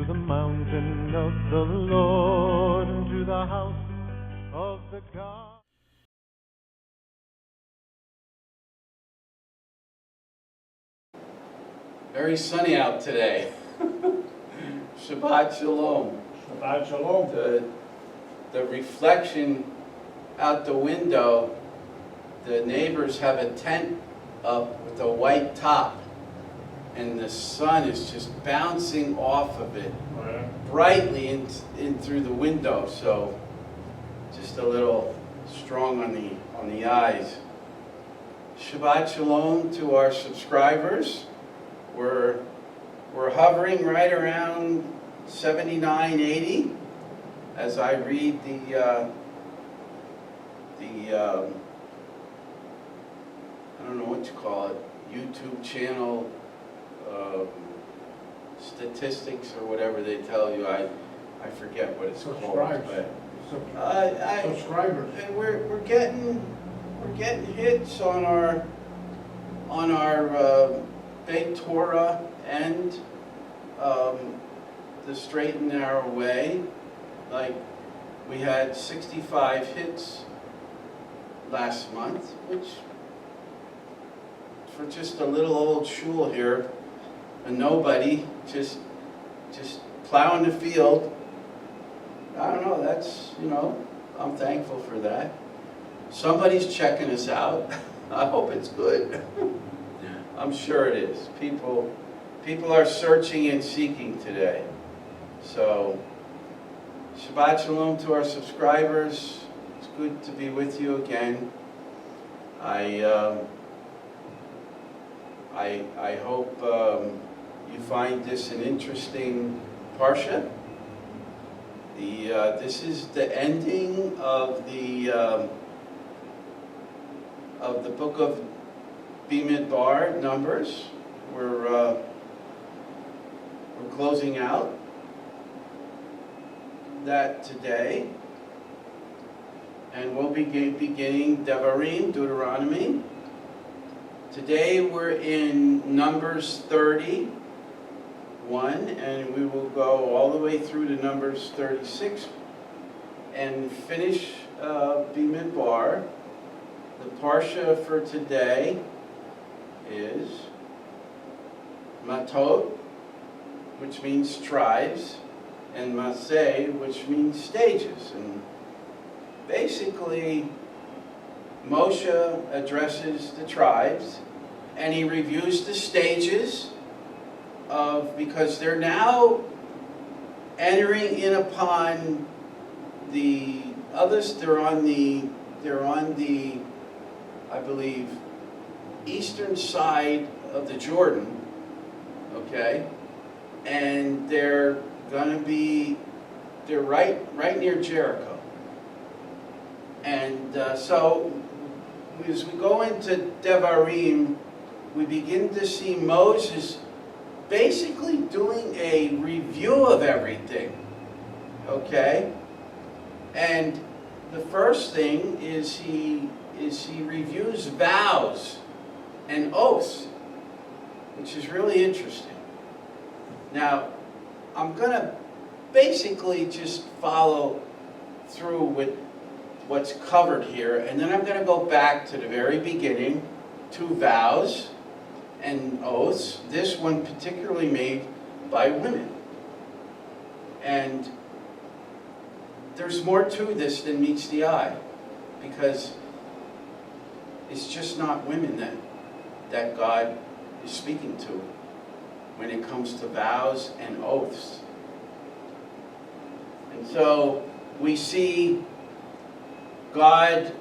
to the mountain of the Lord, and to the house of the God. Very sunny out today. Shabbat Shalom. Shabbat Shalom. The reflection out the window, the neighbors have a tent up with a white top, and the sun is just bouncing off of it brightly in through the window, so just a little strong on the eyes. Shabbat Shalom to our subscribers. We're hovering right around 79, 80 as I read the I don't know what you call it, YouTube channel statistics or whatever they tell you. I forget what it's called. But Subscribers. and we're getting hits on our Beit Torah and the straight and narrow way. Like we had 65 hits last month, which for just a little old shul here, a nobody, just plowing the field. I don't know, that's, I'm thankful for that. Somebody's checking us out. I hope it's good. I'm sure it is. People are searching and seeking today. So, Shabbat Shalom to our subscribers. It's good to be with you again. I hope you find this an interesting Parsha. This is the ending of the book of Bimidbar, Numbers. We're closing out that today, and we'll be beginning Devarim, Deuteronomy. Today we're in Numbers 31, and we will go all the way through to Numbers 36 and finish Bimidbar. The Parsha for today is Mattot, which means tribes, and Masa, which means stages. And basically, Moshe addresses the tribes, and he reviews the stages because they're now entering in upon the others. They're on the I believe eastern side of the Jordan, okay, and they're right near Jericho. And so as we go into Devarim, we begin to see Moses basically doing a review of everything, okay? And the first thing is he reviews vows and oaths, which is really interesting. Now, I'm going to basically just follow through with what's covered here, and then I'm going to go back to the very beginning to vows and oaths, this one particularly made by women. And there's more to this than meets the eye, because it's just not women that God is speaking to when it comes to vows and oaths. And so we see God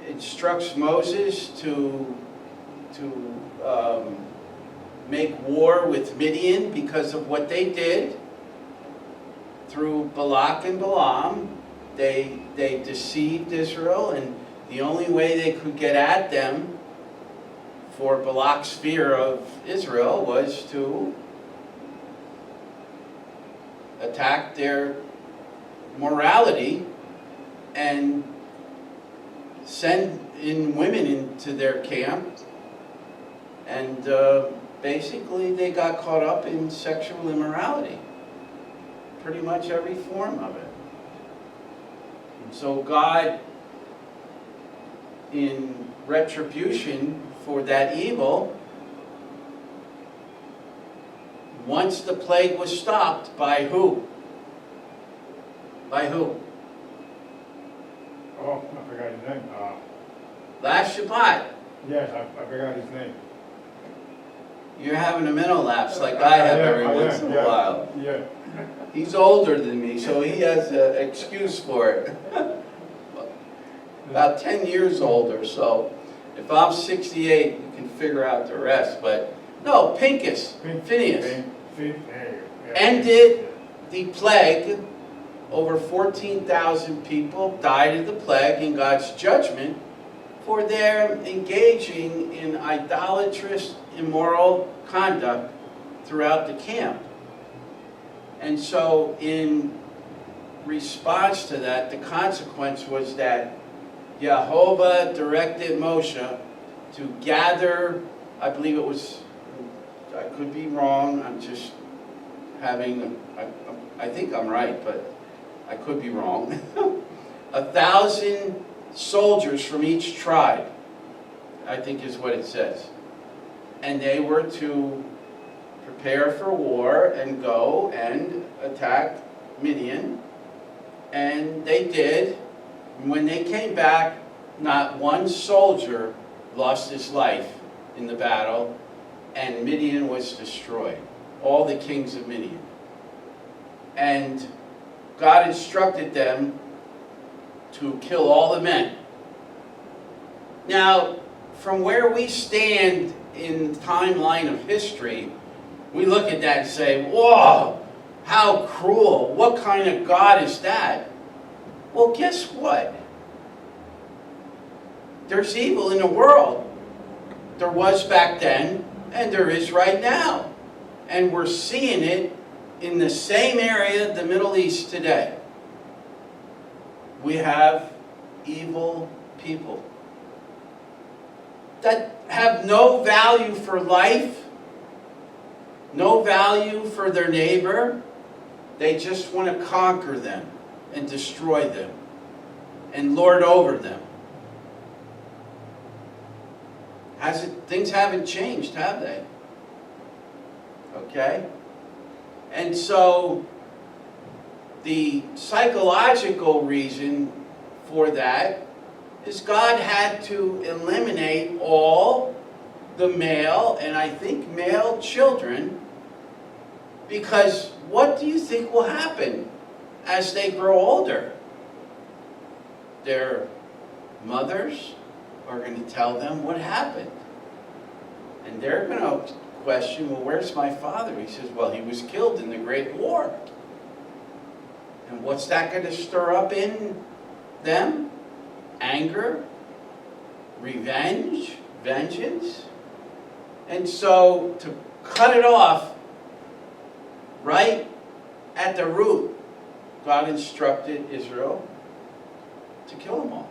instructs Moses to make war with Midian because of what they did through Balak and Balaam. They deceived Israel, and the only way they could get at them for Balak's fear of Israel was to attack their morality and send in women into their camp and basically they got caught up in sexual immorality. Pretty much every form of it. And so God, in retribution for that evil, once the plague was stopped, by who? By who? Oh, I forgot his name. Last Shabbat. Yes, I forgot his name. You're having a mental lapse like I have every once in a while. Yeah. He's older than me, so he has an excuse for it. About 10 years older, so if I'm 68, you can figure out the rest. But no, Phineas ended the plague. Over 14,000 people died of the plague in God's judgment for their engaging in idolatrous, immoral conduct throughout the camp. And so in response to that, the consequence was that Jehovah directed Moshe to gather, I believe it was, I could be wrong, I'm just having, I think I'm right, but I could be wrong, 1,000 soldiers from each tribe, I think is what it says. And they were to prepare for war and go and attack Midian. And they did. And when they came back, not one soldier lost his life in the battle, and Midian was destroyed. All the kings of Midian. And God instructed them to kill all the men. Now, from where we stand in the timeline of history, we look at that and say, whoa, how cruel. What kind of God is that? Well, guess what? There's evil in the world. There was back then, and there is right now. And we're seeing it in the same area, the Middle East today. We have evil people that have no value for life, no value for their neighbor. They just want to conquer them and destroy them and lord over them. Things haven't changed, have they? Okay? And so the psychological reason for that is God had to eliminate all the male, and I think male children, because what do you think will happen as they grow older? Their mothers are going to tell them what happened. And they're going to question, well, where's my father? He says, well, he was killed in the Great War. And what's that going to stir up in them? Anger, revenge, vengeance. And so to cut it off right at the root, God instructed Israel to kill them all.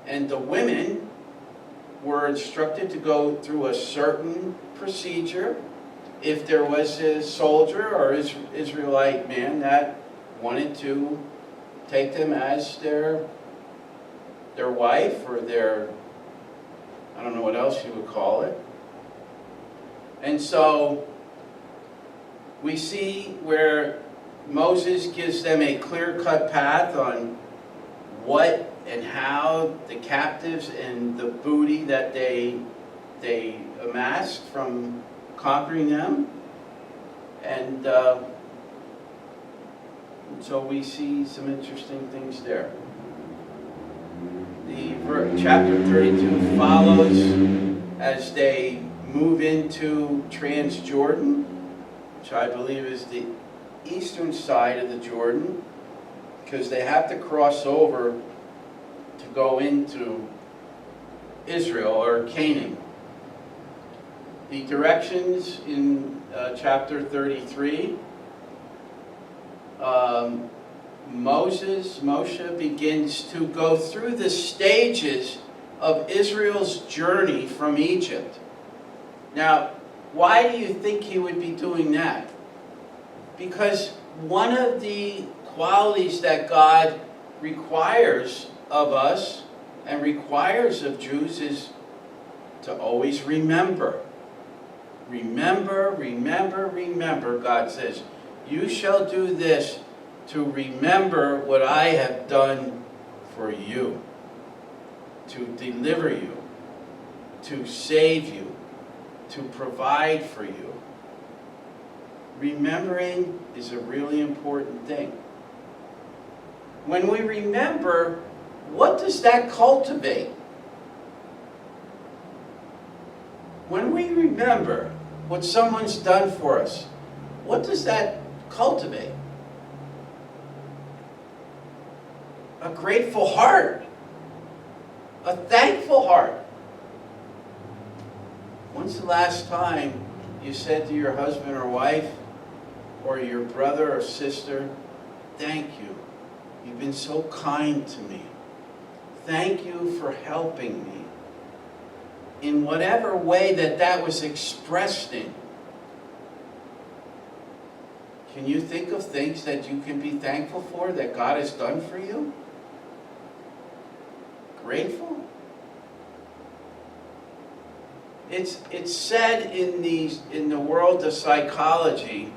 And the women were instructed to go through a certain procedure. If there was a soldier or Israelite man that wanted to take them as their wife or their, I don't know what else you would call it. And so we see where Moses gives them a clear-cut path on what and how the captives and the booty that they amassed from conquering them. And so we see some interesting things there. The chapter 32 follows as they move into Transjordan, which I believe is the eastern side of the Jordan, because they have to cross over to go into Israel or Canaan. The directions in chapter 33, Moshe begins to go through the stages of Israel's journey from Egypt. Now, Why do you think he would be doing that? Because one of the qualities that God requires of us and requires of Jews is to always remember. Remember, remember, remember, God says. You shall do this to remember what I have done for you, to deliver you, to save you, to provide for you. Remembering is a really important thing. When we remember, what does that cultivate? When we remember what someone's done for us, what does that cultivate? A grateful heart, a thankful heart. When's the last time you said to your husband or wife or your brother or sister, thank you, you've been so kind to me. Thank you for helping me. In whatever way that was expressed in. Can you think of things that you can be thankful for that God has done for you? Grateful? It's said in the world of psychology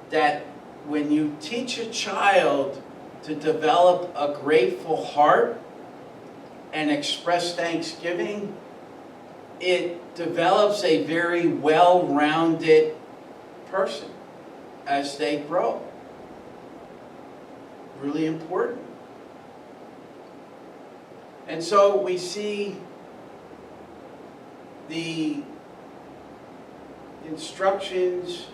that when you teach a child to develop a grateful heart and express thanksgiving, it develops a very well-rounded person as they grow. Really important. And so we see the instructions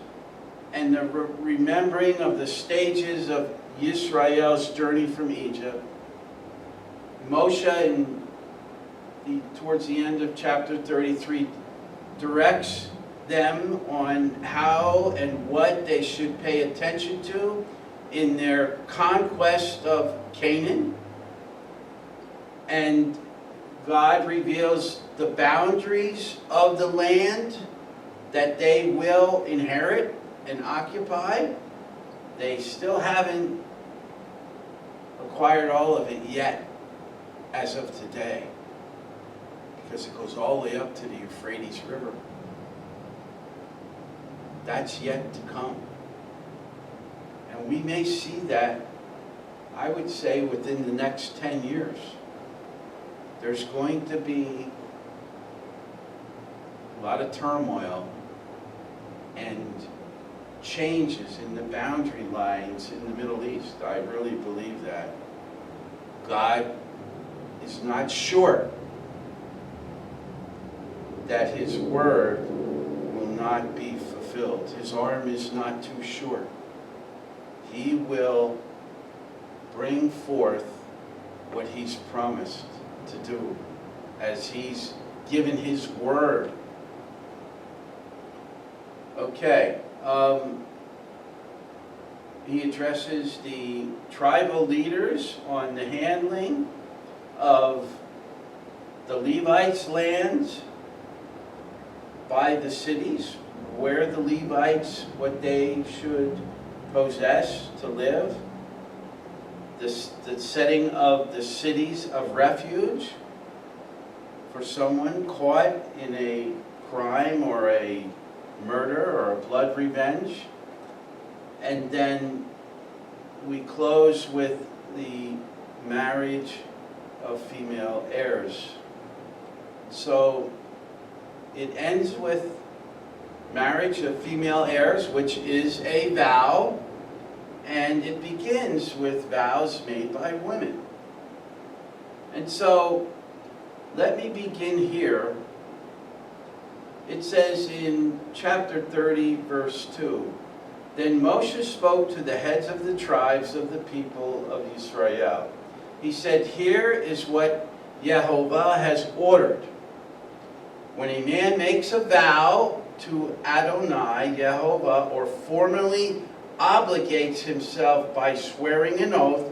and the remembering of the stages of Yisrael's journey from Egypt. Moshe, towards the end of chapter 33, directs them on how and what they should pay attention to in their conquest of Canaan. And God reveals the boundaries of the land that they will inherit and occupy. They still haven't acquired all of it yet, as of today, because it goes all the way up to the Euphrates River. That's yet to come. And we may see that, I would say, within the next 10 years. There's going to be a lot of turmoil and changes in the boundary lines in the Middle East. I really believe that. God is not short that His word will not be fulfilled. His arm is not too short. He will bring forth what He's promised to do as He's given His word. Okay. He addresses the tribal leaders on the handling of the Levites' lands by the cities, where the Levites, what they should possess to live, the setting of the cities of refuge for someone caught in a crime or a murder or a blood revenge. And then we close with the marriage of female heirs. So it ends with marriage of female heirs, which is a vow, and it begins with vows made by women. And so let me begin here. It says in chapter 30, verse 2, "Then Moshe spoke to the heads of the tribes of the people of Israel. He said, 'Here is what Yehovah has ordered. When a man makes a vow to Adonai, Yehovah, or formally obligates himself by swearing an oath,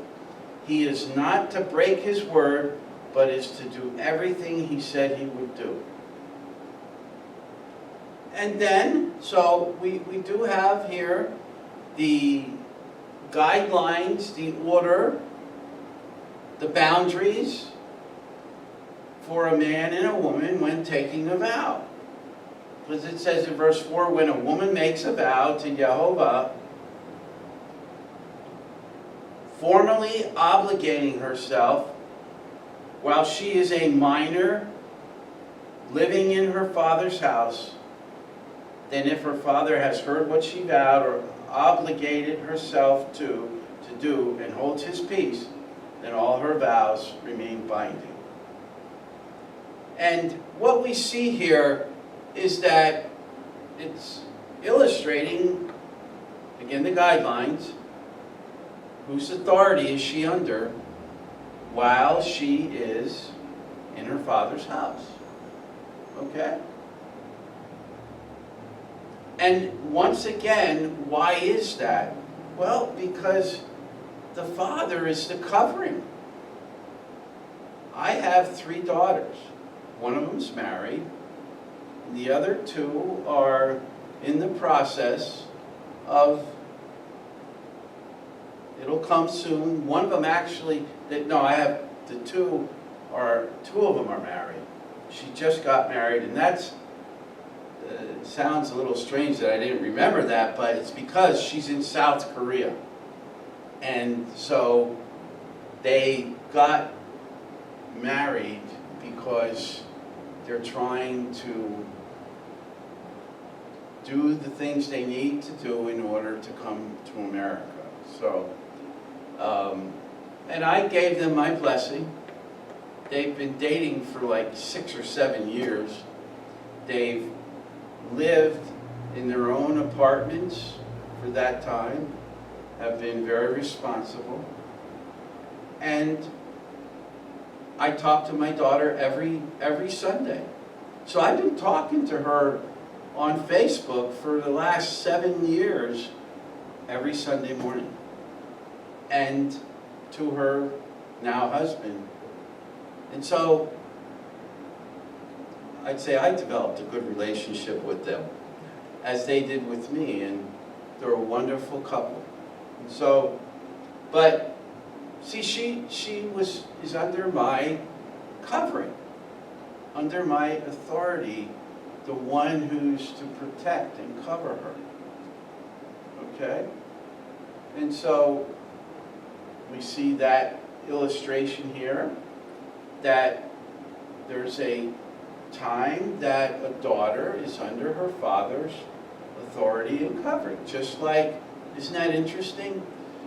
he is not to break his word, but is to do everything he said he would do.'" And then, so we do have here the guidelines, the order, the boundaries for a man and a woman when taking a vow. Because it says in verse 4, when a woman makes a vow to Jehovah, formally obligating herself while she is a minor living in her father's house, then if her father has heard what she vowed or obligated herself to do and holds his peace, then all her vows remain binding. And what we see here is that it's illustrating, again, the guidelines. Whose authority is she under while she is in her father's house? Okay? And once again, why is that? Well, because the father is the covering. I have 3 daughters. One of them's married. And the other 2 are in the process of, it'll come soon. One of them actually, I have the 2 of them are married. She just got married, and that's, sounds a little strange that I didn't remember that, but it's because she's in South Korea. And so they got married because they're trying to do the things they need to do in order to come to America. So, and I gave them my blessing. They've been dating for like 6 or 7 years. They've lived in their own apartments for that time, have been very responsible. And I talk to my daughter every Sunday. So I've been talking to her on Facebook for the last 7 years, every Sunday morning. And to her now husband. And so I'd say I developed a good relationship with them, as they did with me, and they're a wonderful couple. And so, but see, she is under my covering, under my authority, the one who's to protect and cover her. Okay? And so we see that illustration here, that there's a time that a daughter is under her father's authority and covering. Just like, isn't that interesting?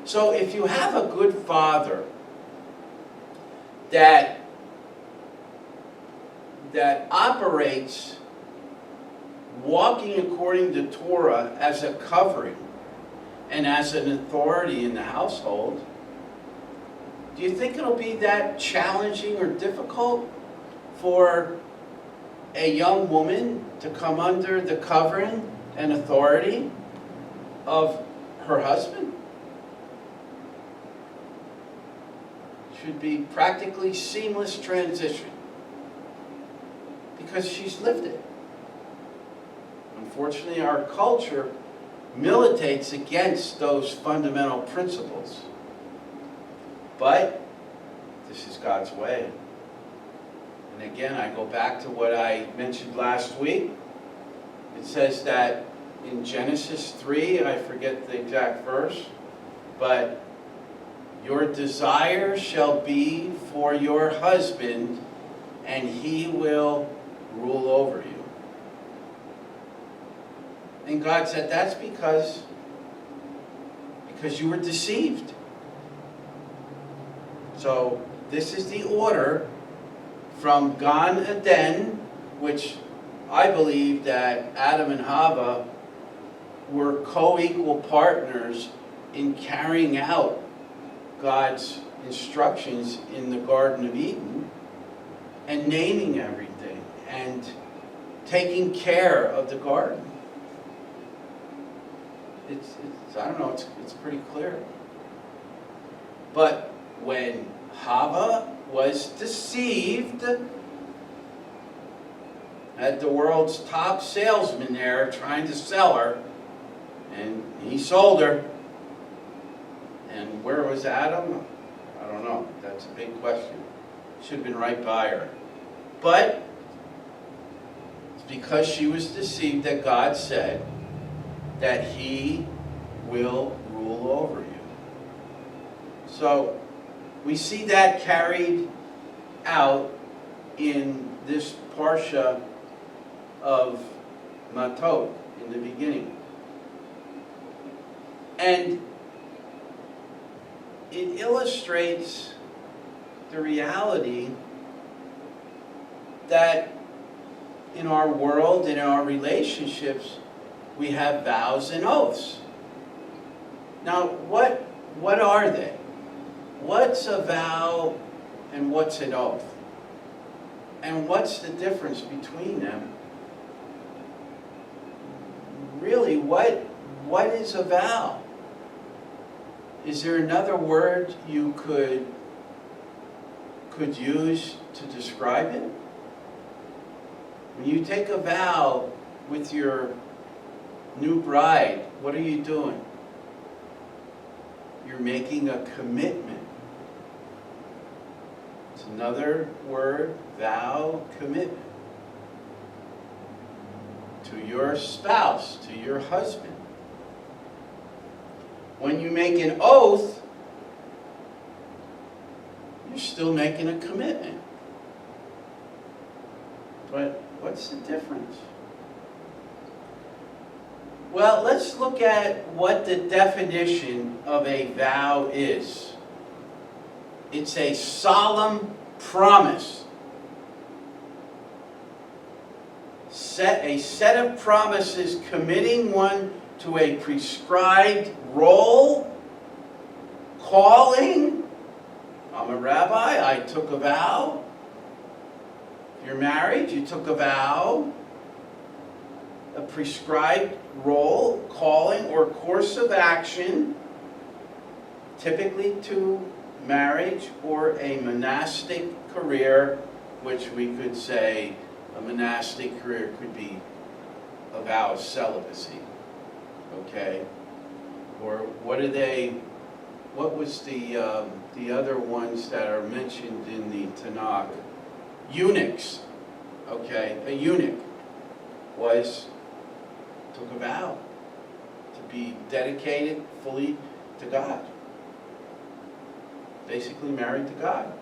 So if you have a good father that operates walking according to Torah as a covering and as an authority in the household, do you think it'll be that challenging or difficult for a young woman to come under the covering and authority of her husband? Should be practically seamless transition, because she's lived it. Unfortunately, our culture militates against those fundamental principles. But this is God's way. And again, I go back to what I mentioned last week. It says that in Genesis 3, I forget the exact verse, but your desire shall be for your husband, and he will rule over you. And God said that's because you were deceived. So this is the order from Gan Eden, which I believe that Adam and Hava were co-equal partners in carrying out God's instructions in the Garden of Eden and naming everything and taking care of the garden. It's I don't know, it's pretty clear. But when Hava was deceived, had the world's top salesman there trying to sell her, and he sold her. And where was Adam? I don't know. That's a big question. Should have been right by her. But it's because she was deceived that God said that He will rule over you. So we see that carried out in this Parsha of Mattot in the beginning. And it illustrates the reality that in our world, in our relationships, we have vows and oaths. Now, what are they? What's a vow and what's an oath? And what's the difference between them? Really, what is a vow? Is there another word you could use to describe it? When you take a vow with your new bride, what are you doing? You're making a commitment. It's another word, vow, commitment. To your spouse, to your husband. When you make an oath, you're still making a commitment. But what's the difference? Well, let's look at what the definition of a vow is. It's a solemn promise. A set of promises committing one to a prescribed role, calling. I'm a rabbi, I took a vow. If you're married, you took a vow. A prescribed role, calling, or course of action, typically to marriage or a monastic career, which we could say a monastic career could be a vow of celibacy. Okay? Or what was the other ones that are mentioned in the Tanakh? Eunuchs. Okay? A eunuch took a vow to be dedicated fully to God. Basically married to God.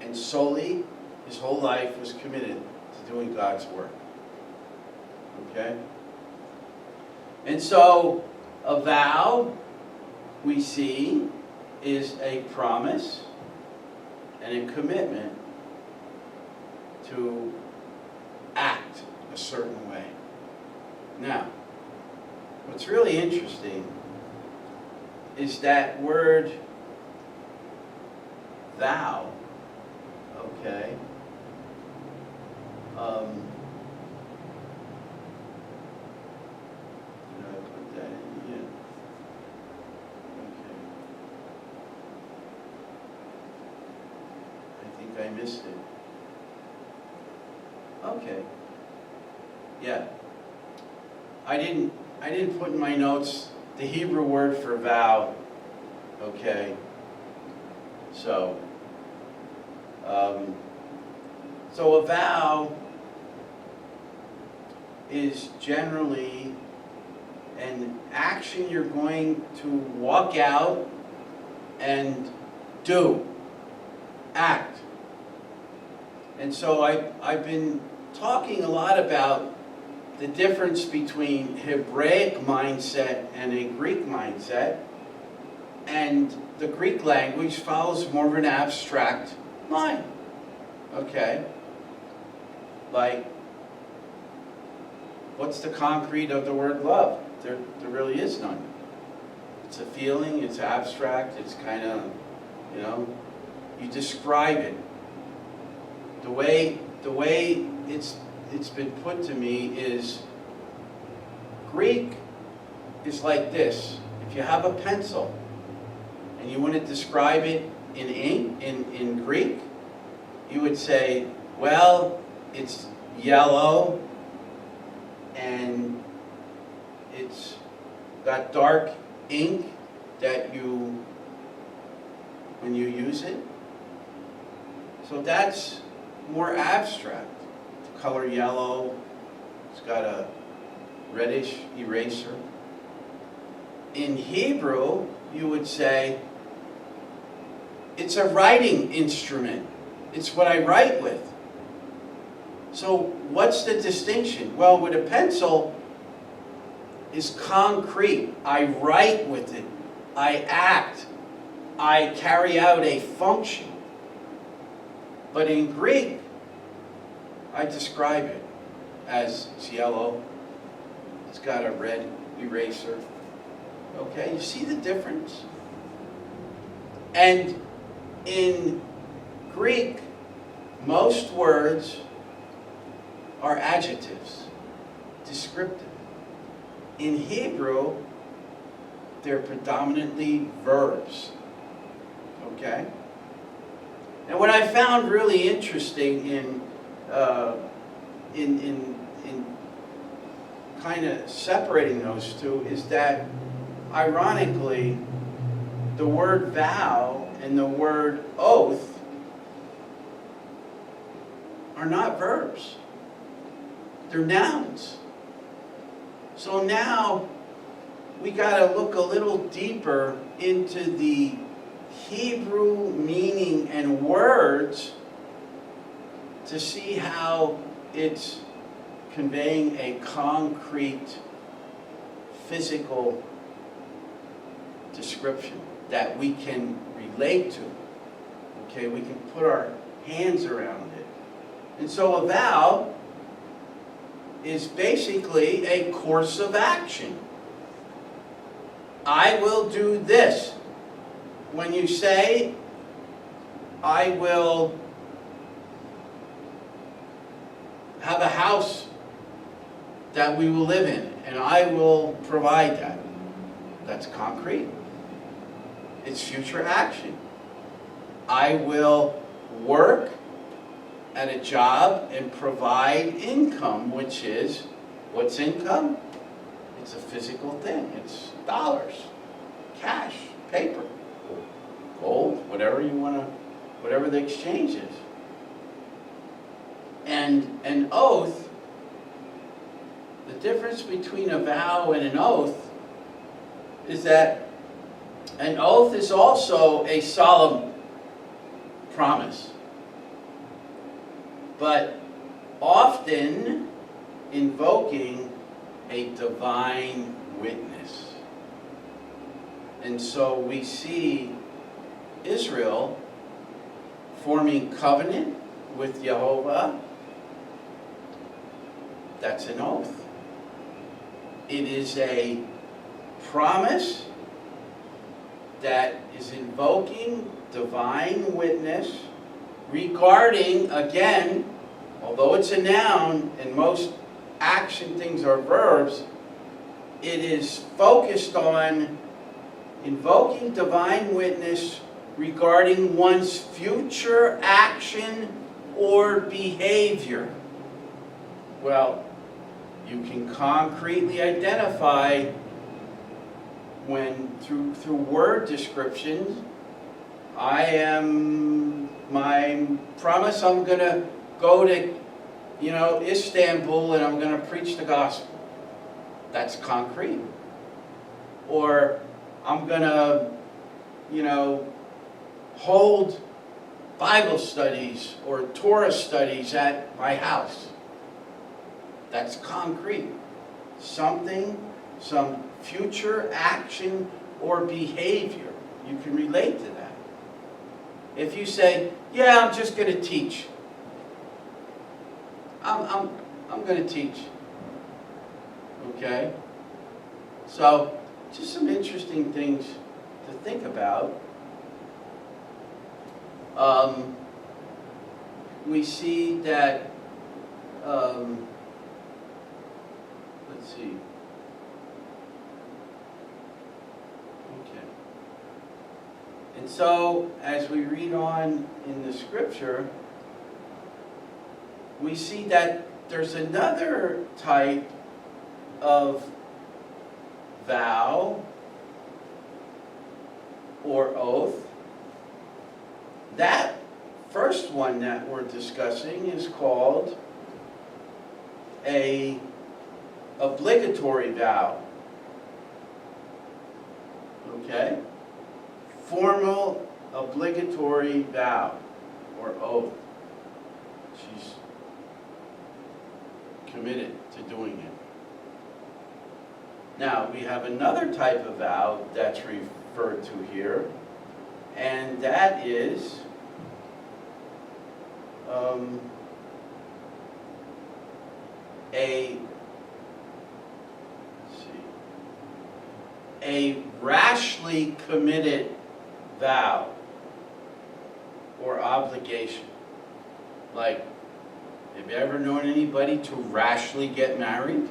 And solely, his whole life was committed to doing God's work. Okay? And so, a vow, we see, is a promise and a commitment to act a certain way. Now, what's really interesting is that word vow, okay? Did I put that in here? Okay. I think I missed it. Okay. Yeah. I didn't put in my notes the Hebrew word for vow. Okay. So a vow is generally an action you're going to walk out and do, act. And so I've been talking a lot about the difference between Hebraic mindset and a Greek mindset. And the Greek language follows more of an abstract line. Okay? Like, what's the concrete of the word love? There really is none. It's a feeling, it's abstract, it's kind of, you describe it. The way it's been put to me is, Greek is like this. If you have a pencil and you want to describe it in ink, in Greek, you would say, well, it's yellow, and it's got dark ink that when you use it. So that's more abstract. The color yellow, it's got a reddish eraser. In Hebrew, you would say, it's a writing instrument. It's what I write with. So what's the distinction? Well, with a pencil, is concrete. I write with it. I act. I carry out a function. But in Greek, I describe it as it's yellow. It's got a red eraser. Okay, you see the difference? And in Greek, most words are adjectives, descriptive. In Hebrew, they're predominantly verbs. Okay? And what I found really interesting in kind of separating those two is that, ironically, the word vow and the word oath are not verbs. They're nouns. So now we got to look a little deeper into the Hebrew meaning and words to see how it's conveying a concrete, physical description that we can relate to. Okay, we can put our hands around it. And so a vow is basically a course of action. I will do this. When you say, I will have a house that we will live in, and I will provide that. That's concrete. It's future action. I will work at a job and provide income, which is, what's income? It's a physical thing. It's dollars, cash, paper, gold, whatever you want to, whatever the exchange is. And an oath, the difference between a vow and an oath is that an oath is also a solemn promise, but often invoking a divine witness. And so we see Israel forming covenant with Jehovah. That's an oath. It is a promise that is invoking divine witness regarding, again, although it's a noun and most action things are verbs, it is focused on invoking divine witness regarding one's future action or behavior. Well, you can concretely identify when through word descriptions, my promise, I'm going to go to, Istanbul and I'm going to preach the gospel. That's concrete. Or I'm going to, hold Bible studies or Torah studies at my house. That's concrete. Something, some future action or behavior. You can relate to that. If you say, yeah, I'm just going to teach. I'm going to teach. Okay? So, just some interesting things to think about. We see that, let's see. Okay. And so, as we read on in the scripture, we see that there's another type of vow or oath. That first one that we're discussing is called a obligatory vow. Okay? Formal obligatory vow or oath. She's committed to doing it. Now, we have another type of vow that's referred to here, and that is a rashly committed vow or obligation. Like, have you ever known anybody to rashly get married?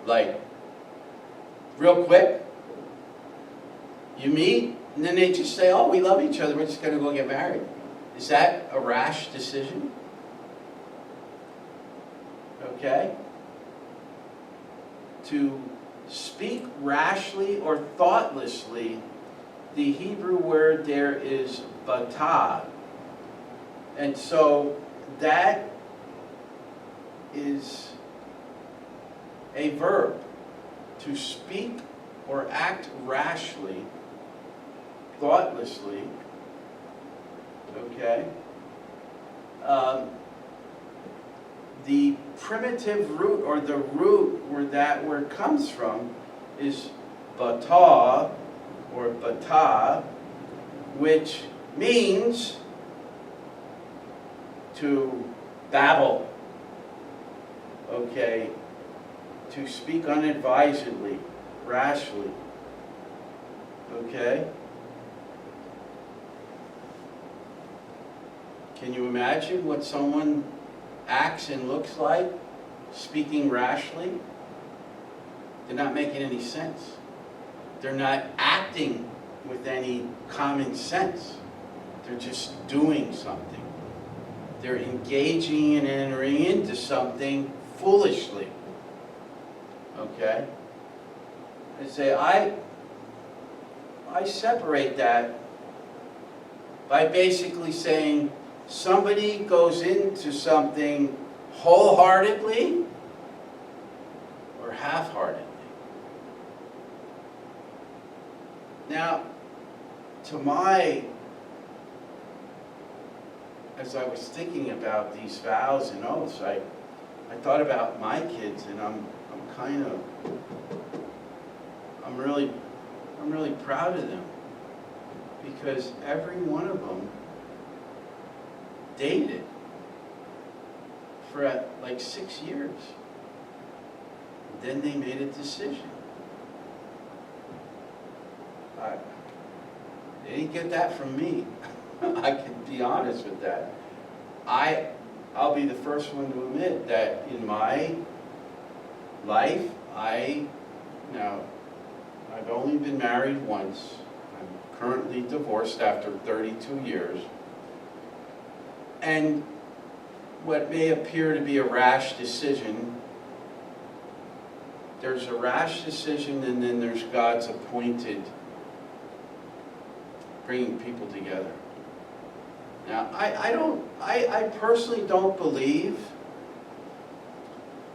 Like, real quick, you meet, and then they just say, oh, we love each other, we're just going to go get married. Is that a rash decision? Okay? To speak rashly or thoughtlessly, the Hebrew word there is batah. And so that is a verb, to speak or act rashly, thoughtlessly, okay? The primitive root, or the root where that word comes from, is batah, or batah, which means to babble, okay? To speak unadvisedly, rashly, okay? Can you imagine what someone acts and looks like speaking rashly? They're not making any sense. They're not acting with any common sense. They're just doing something. They're engaging and entering into something foolishly. Okay? And say, I separate that by basically saying somebody goes into something wholeheartedly or half-heartedly. Now, as I was thinking about these vows and oaths, I thought about my kids, and I'm really proud of them, because every one of them dated for like 6 years. Then they made a decision. They didn't get that from me. I can be honest with that. I'll be the first one to admit that in my life, I've only been married once. I'm currently divorced after 32 years. And what may appear to be a rash decision, there's a rash decision, and then there's God's appointed bringing people together. Now, I personally don't believe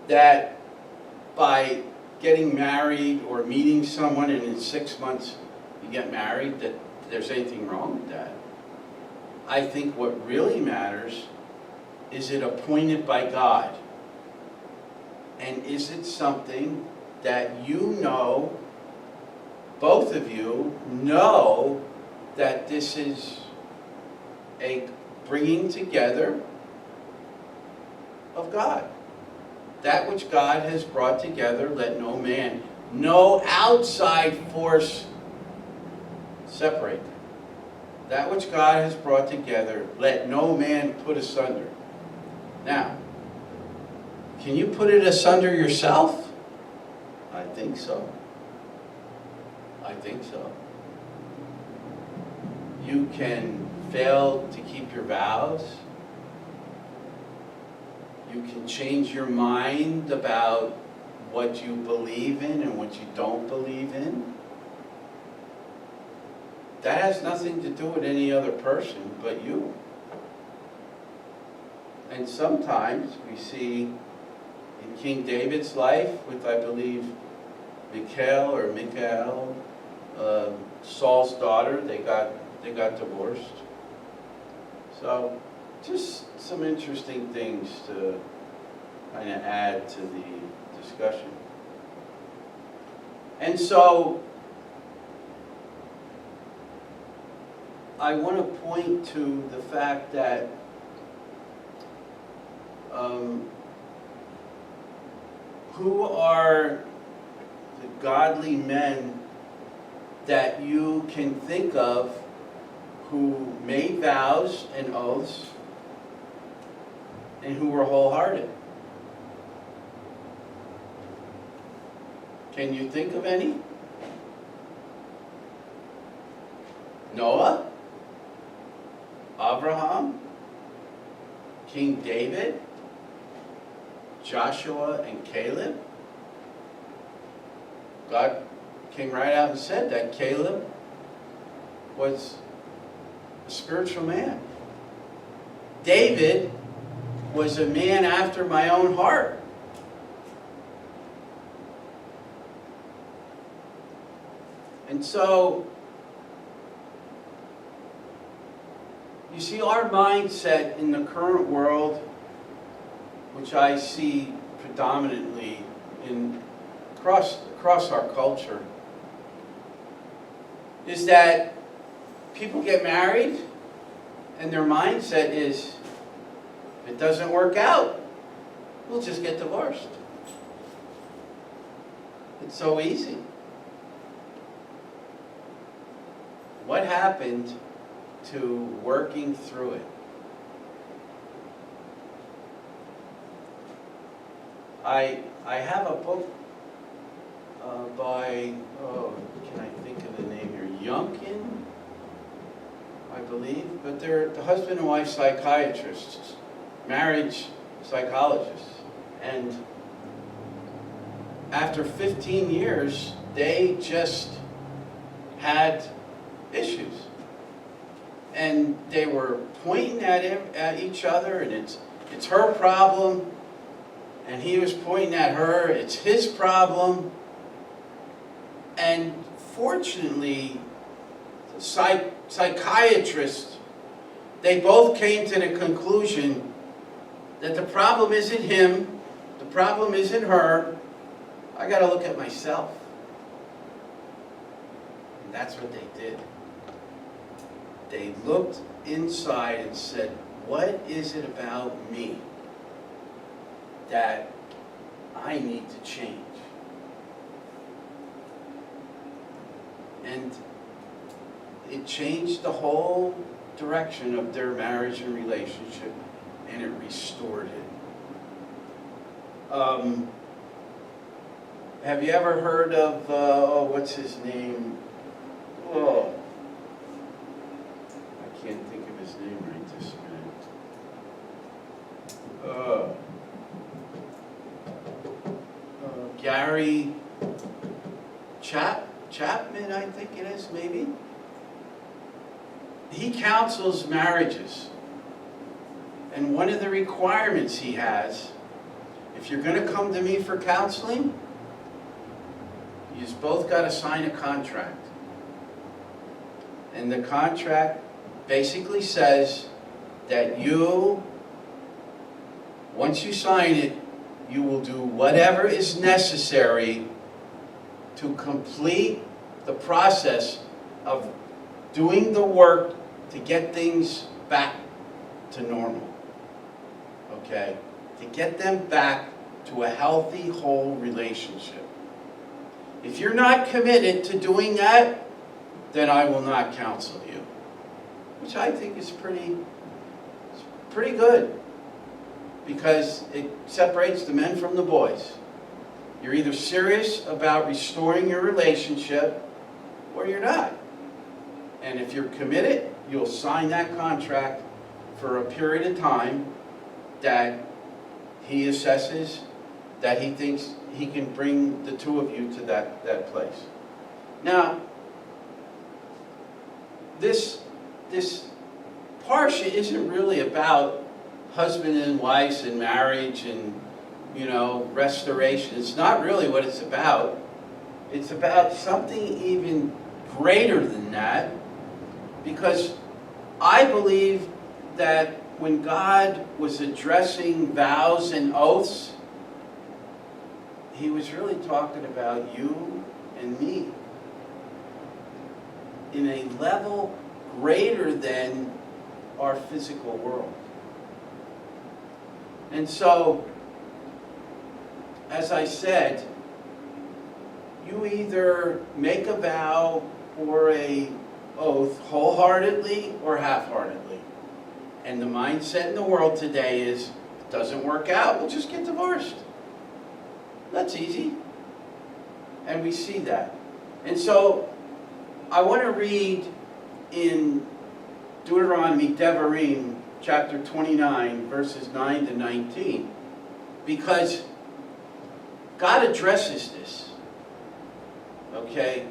that by getting married or meeting someone and in 6 months you get married, that there's anything wrong with that. I think what really matters is it appointed by God? And is it something that you know, both of you know, that this is a bringing together of God? That which God has brought together, let no man, no outside force separate. That which God has brought together, let no man put asunder. Now, can you put it asunder yourself? I think so. I think so. You can fail to keep your vows. You can change your mind about what you believe in and what you don't believe in. That has nothing to do with any other person but you. And sometimes we see in King David's life with, I believe, Michal, Saul's daughter, they got divorced. So just some interesting things to kind of add to the discussion. And so I want to point to the fact that who are the godly men that you can think of who made vows and oaths and who were wholehearted? Can you think of any? Noah, Abraham, King David, Joshua and Caleb. God came right out and said that Caleb was a spiritual man. David was a man after my own heart. And so, you see, our mindset in the current world, which I see predominantly across our culture, is that people get married and their mindset is, if it doesn't work out, we'll just get divorced. It's so easy. What happened to working through it? I have a book by, can I think of the name here? Youngkin, I believe. But they're the husband and wife psychiatrists, marriage psychologists. And after 15 years, they just had issues. And they were pointing at each other, and it's her problem. And he was pointing at her, it's his problem. And fortunately, the psychiatrists, they both came to the conclusion that the problem isn't him, the problem isn't her, I got to look at myself. And that's what they did. They looked inside and said, what is it about me that I need to change? And it changed the whole direction of their marriage and relationship, and it restored it. Have you ever heard of, what's his name? Oh, I can't think of his name right this minute. Gary Chapman, I think it is, maybe. He counsels marriages. And one of the requirements he has, if you're going to come to me for counseling, you've both got to sign a contract. And the contract basically says that you, once you sign it, you will do whatever is necessary to complete the process of doing the work to get things back to normal. Okay? To get them back to a healthy, whole relationship. If you're not committed to doing that, then I will not counsel you. Which I think is pretty good. Because it separates the men from the boys. You're either serious about restoring your relationship, or you're not. And if you're committed, you'll sign that contract for a period of time that he assesses that he thinks he can bring the two of you to that place. Now, this Parsha isn't really about husband and wife and marriage and, restoration. It's not really what it's about. It's about something even greater than that, because I believe that when God was addressing vows and oaths, he was really talking about you and me in a level greater than our physical world. And so, as I said, you either make a vow or a oath wholeheartedly or half-heartedly. And the mindset in the world today is, it doesn't work out, we'll just get divorced. That's easy. And we see that. And so, I want to read in Deuteronomy, Devarim, chapter 29, verses 9 to 19, because God addresses this. Okay?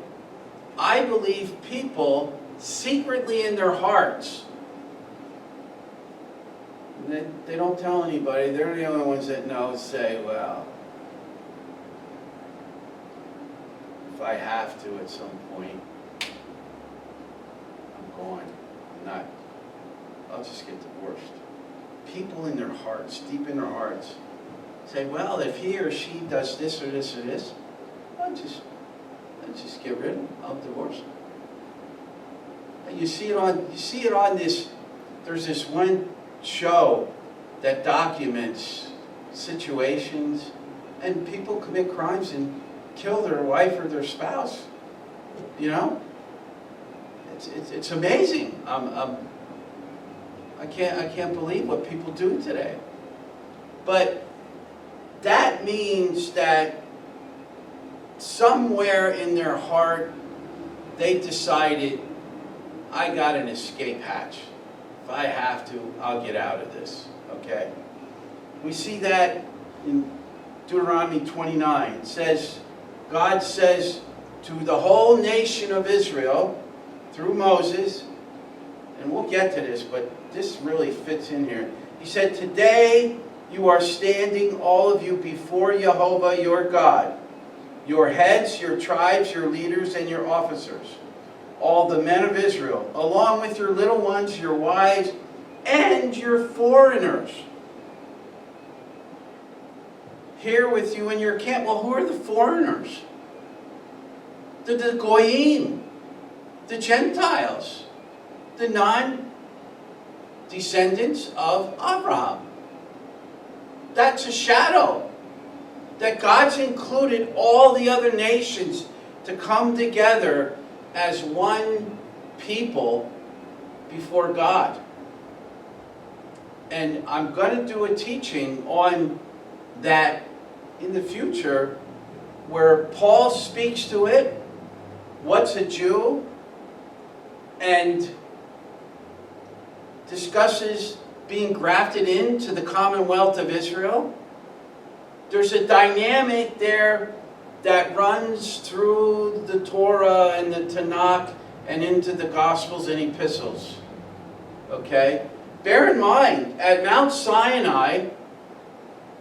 I believe people secretly in their hearts, they don't tell anybody, they're the only ones that know, say, well, if I have to at some point, I'm going. I'll just get divorced. People in their hearts, deep in their hearts, say, well, if he or she does this or this or this, I'll just get rid of him. I'll divorce him. And you see it on this. There's this one show that documents situations, and people commit crimes and kill their wife or their spouse. It's amazing. I can't believe what people do today. But that means that somewhere in their heart they decided, I got an escape hatch. If I have to, I'll get out of this. Okay? We see that in Deuteronomy 29. It says, God says to the whole nation of Israel through Moses, and we'll get to this, but this really fits in here. He said, today you are standing, all of you, before Jehovah your God, your heads, your tribes, your leaders, and your officers, all the men of Israel, along with your little ones, your wives, and your foreigners, here with you in your camp. Well, who are the foreigners? The Goyim, the Gentiles, the non-descendants of Abraham. That's a shadow. That God's included all the other nations to come together as one people before God. And I'm going to do a teaching on that in the future, where Paul speaks to it, what's a Jew, and discusses being grafted into the commonwealth of Israel. There's a dynamic there that runs through the Torah and the Tanakh and into the Gospels and Epistles. Okay? Bear in mind, at Mount Sinai,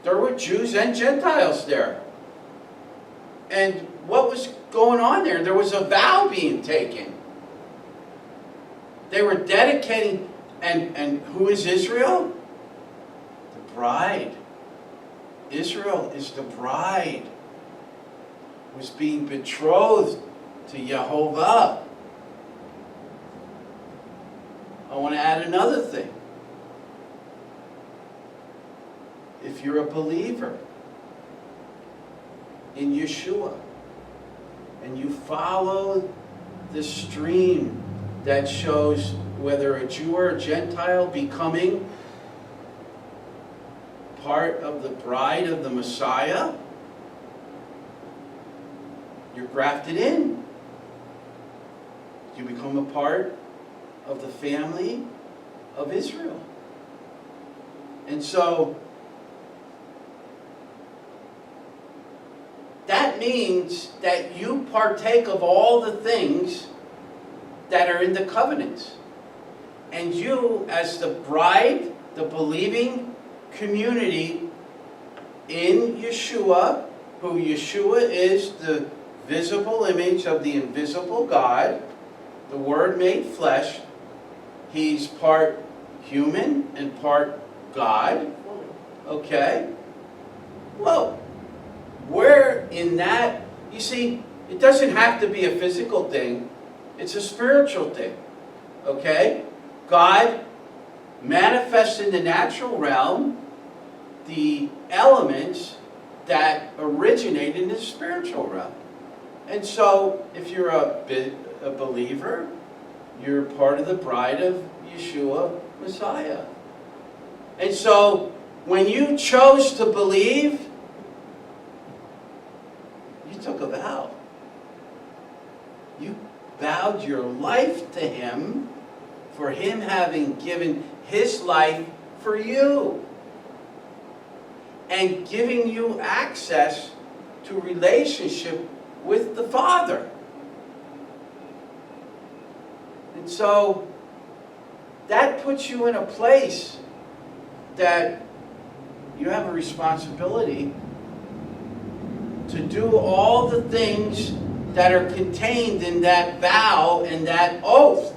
there were Jews and Gentiles there. And what was going on there? There was a vow being taken. They were dedicating, and who is Israel? The bride. Israel is the bride. Was being betrothed to Jehovah. I want to add another thing. If you're a believer in Yeshua and you follow the stream that shows whether a Jew or a Gentile becoming part of the bride of the Messiah, you're grafted in. You become a part of the family of Israel. And so, that means that you partake of all the things that are in the covenants. And you, as the bride, the believing community in Yeshua, who Yeshua is the visible image of the invisible God, the Word made flesh. He's part human and part God. Okay? Well, where in that, you see, it doesn't have to be a physical thing. It's a spiritual thing. Okay? God manifests in the natural realm the elements that originate in the spiritual realm. And so, if you're a believer, you're part of the bride of Yeshua, Messiah. And so, when you chose to believe, you took a vow. You vowed your life to Him for Him having given His life for you and giving you access to relationship with the Father. And so that puts you in a place that you have a responsibility to do all the things that are contained in that vow and that oath.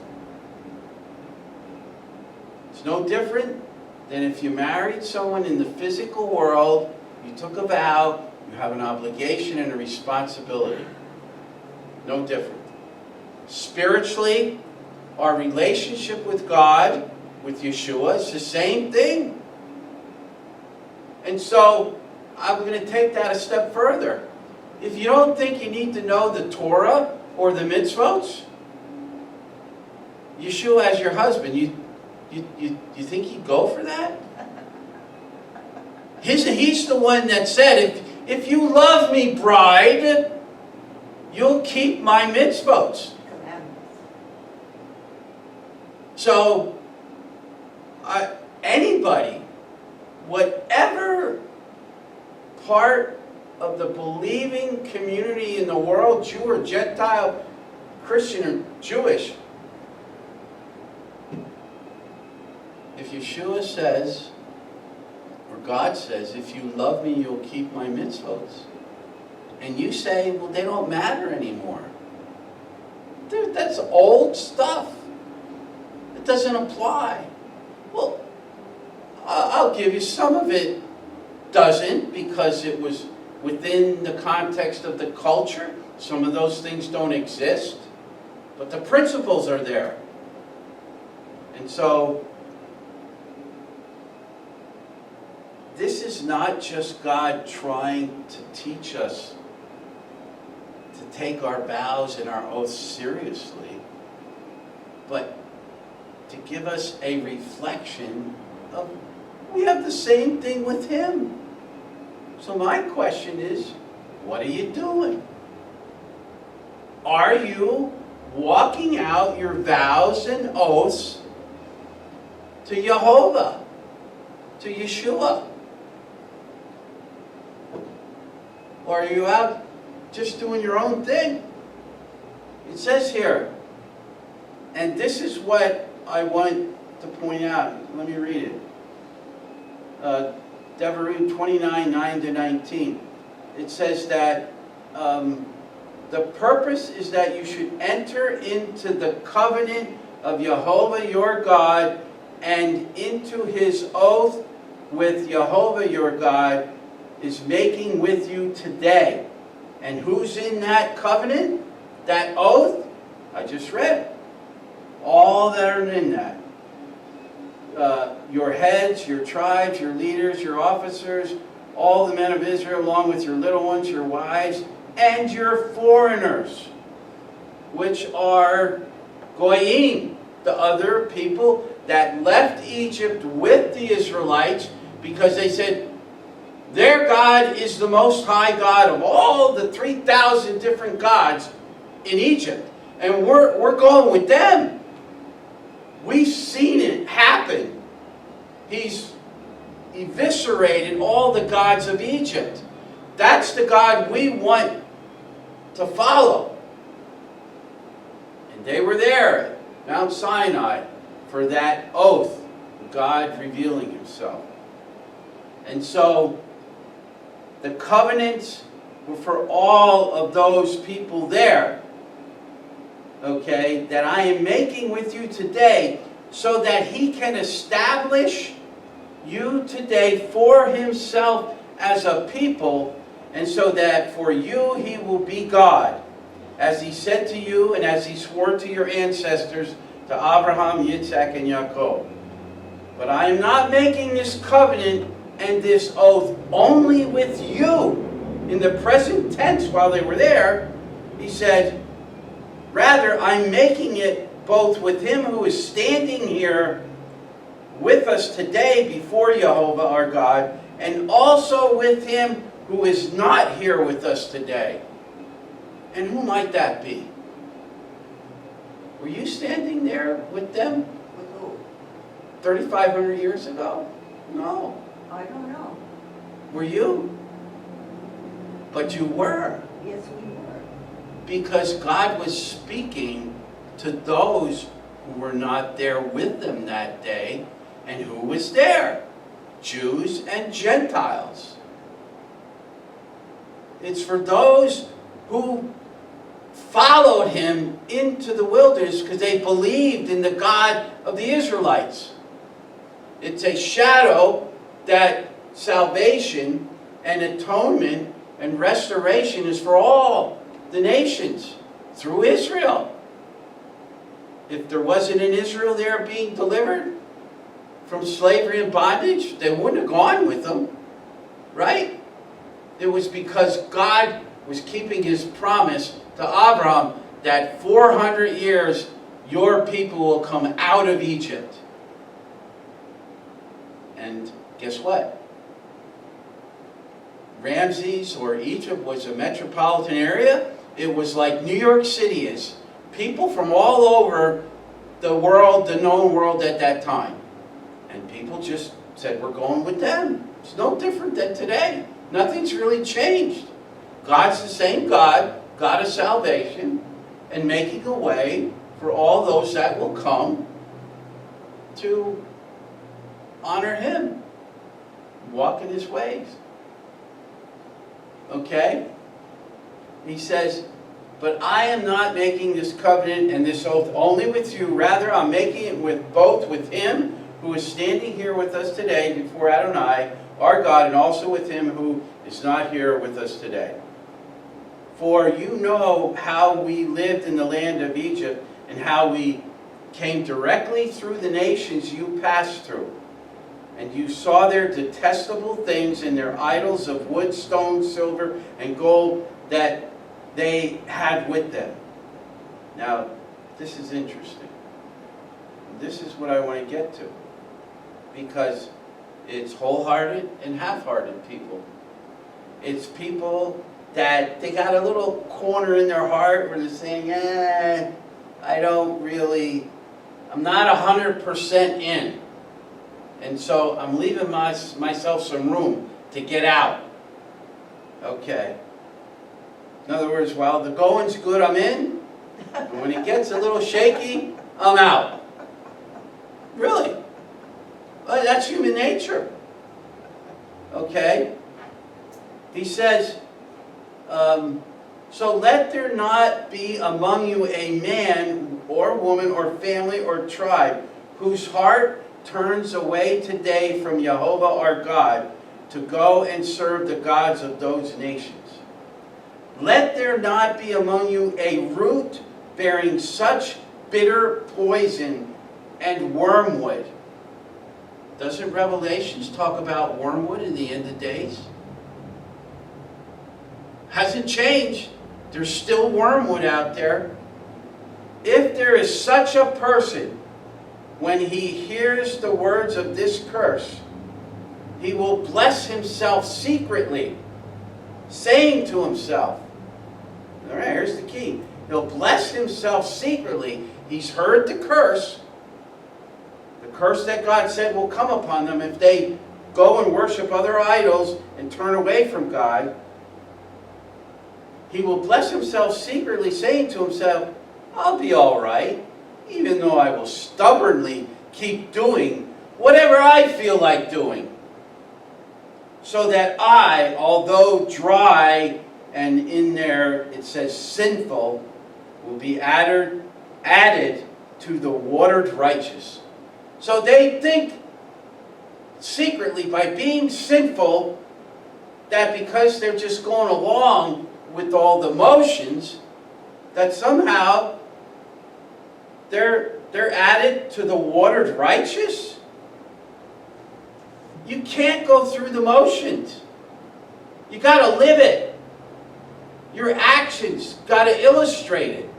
It's no different than if you married someone in the physical world, you took a vow, you have an obligation and a responsibility. No different. Spiritually, our relationship with God, with Yeshua, is the same thing. And so, I'm going to take that a step further. If you don't think you need to know the Torah or the mitzvot, Yeshua as your husband, you think he'd go for that? He's the one that said, if you love me, bride, you'll keep my mitzvot. So, anybody, whatever part of the believing community in the world, Jew or Gentile, Christian or Jewish, if Yeshua says, or God says, if you love me, you'll keep my mitzvot, and you say, well, they don't matter anymore. Dude, that's old stuff. It doesn't apply. Well, I'll give you some of it doesn't, because it was within the context of the culture. Some of those things don't exist, but the principles are there. And so, this is not just God trying to teach us to take our vows and our oaths seriously, but to give us a reflection of, we have the same thing with Him. So my question is, what are you doing? Are you walking out your vows and oaths to Jehovah, to Yeshua? Or are you out just doing your own thing? It says here, and this is what I want to point out. Let me read it. Devarim 29, 9-19. It says that the purpose is that you should enter into the covenant of Jehovah your God and into His oath with Jehovah your God is making with you today. And who's in that covenant? That oath? I just read. All that are in that. Your heads, your tribes, your leaders, your officers, all the men of Israel, along with your little ones, your wives, and your foreigners, which are goyim, the other people that left Egypt with the Israelites because they said, their God is the most high God of all the 3,000 different gods in Egypt. And we're going with them. We've seen it happen. He's eviscerated all the gods of Egypt. That's the God we want to follow. And they were there at Mount Sinai for that oath, God revealing himself. And so the covenants were for all of those people there, okay, that I am making with you today, so that he can establish you today for himself as a people, and so that for you he will be God, as he said to you and as he swore to your ancestors, to Abraham, Yitzhak, and Yaakov. But I am not making this covenant and this oath only with you. In the present tense, while they were there, he said, rather, I'm making it both with him who is standing here with us today before Jehovah our God, and also with him who is not here with us today. And who might that be? Were you standing there with them With who? 3,500 years ago? No. I don't know. Were you? But you were. Yes, we were. Because God was speaking to those who were not there with them that day. And who was there? Jews and Gentiles. It's for those who followed him into the wilderness because they believed in the God of the Israelites. It's a shadow that salvation and atonement and restoration is for all the nations through Israel. If there wasn't an Israel there being delivered from slavery and bondage, they wouldn't have gone with them, right? It was because God was keeping his promise to Abraham that 400 years your people will come out of Egypt. And guess what? Ramses, or Egypt, was a metropolitan area. It was like New York City is. People from all over the world, the known world at that time. And people just said, we're going with them. It's no different than today. Nothing's really changed. God's the same God, God of salvation, and making a way for all those that will come to honor him, walk in his ways. Okay? He says, but I am not making this covenant and this oath only with you. Rather, I'm making it with both with him who is standing here with us today before Adonai, our God, and also with him who is not here with us today. For you know how we lived in the land of Egypt, and how we came directly through the nations you passed through. And you saw their detestable things and their idols of wood, stone, silver, and gold that they had with them. Now, this is interesting. This is what I want to get to. Because it's wholehearted and half-hearted people. It's people that they got a little corner in their heart where they're saying, I'm not 100% in. And so I'm leaving myself some room to get out. Okay. In other words, while the going's good, I'm in. And when it gets a little shaky, I'm out. Really. Well, that's human nature. Okay. He says, so let there not be among you a man or woman or family or tribe whose heart turns away today from Jehovah our God to go and serve the gods of those nations. Let there not be among you a root bearing such bitter poison and wormwood. Doesn't Revelations talk about wormwood in the end of days? Hasn't changed. There's still wormwood out there. If there is such a person, when he hears the words of this curse, he will bless himself secretly, saying to himself, all right, here's the key. He'll bless himself secretly. He's heard the curse that God said will come upon them if they go and worship other idols and turn away from God. he will bless himself secretly, saying to himself, I'll be all right, even though I will stubbornly keep doing whatever I feel like doing. So that I, although dry, and in there it says sinful, will be added to the watered righteous. So they think secretly, by being sinful, that because they're just going along with all the motions, that somehow they're added to the watered righteous. You can't go through the motions. You got to live it. Your actions got to illustrate it.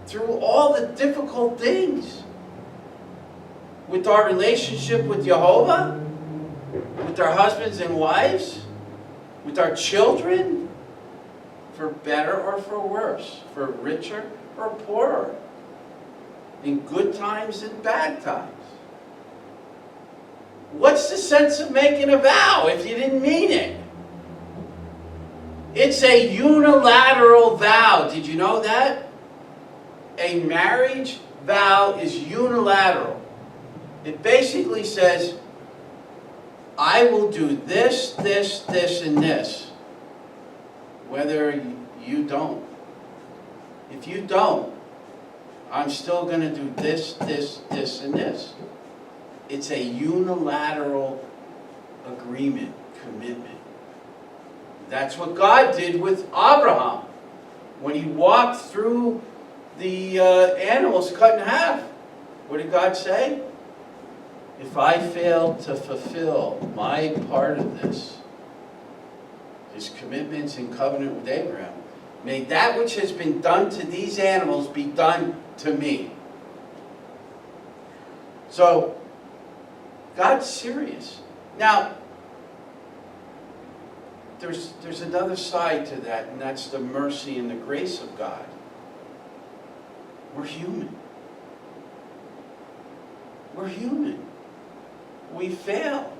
Through all the difficult things. With our relationship with Jehovah, with our husbands and wives, with our children, for better or for worse, for richer or poorer, in good times and bad times. What's the sense of making a vow if you didn't mean it? It's a unilateral vow. Did you know that? A marriage vow is unilateral. It basically says, I will do this, this, this, and this, whether you don't. If you don't, I'm still going to do this, this, this, and this. It's a unilateral agreement, commitment. That's what God did with Abraham when he walked through the animals cut in half. What did God say? If I fail to fulfill my part of this, his commitments and covenant with Abraham, may that which has been done to these animals be done to me. So, God's serious. Now, there's another side to that, and that's the mercy and the grace of God. We're human. We're human. We fail.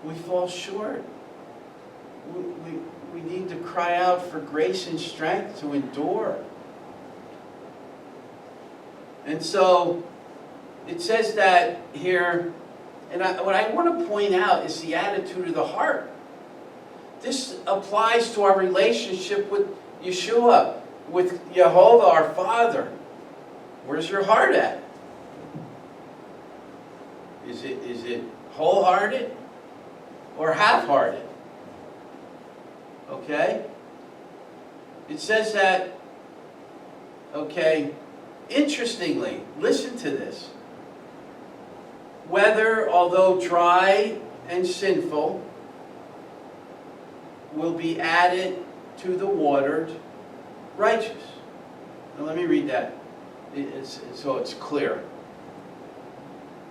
We fall short. We need to cry out for grace and strength to endure. And so, it says that here, and what I want to point out is the attitude of the heart. This applies to our relationship with Yeshua, with Jehovah, our Father. Where's your heart at? Is it wholehearted or half-hearted? Okay? It says that, okay, interestingly, listen to this. Whether, although dry and sinful, will be added to the watered righteous. Now let me read that so it's clear.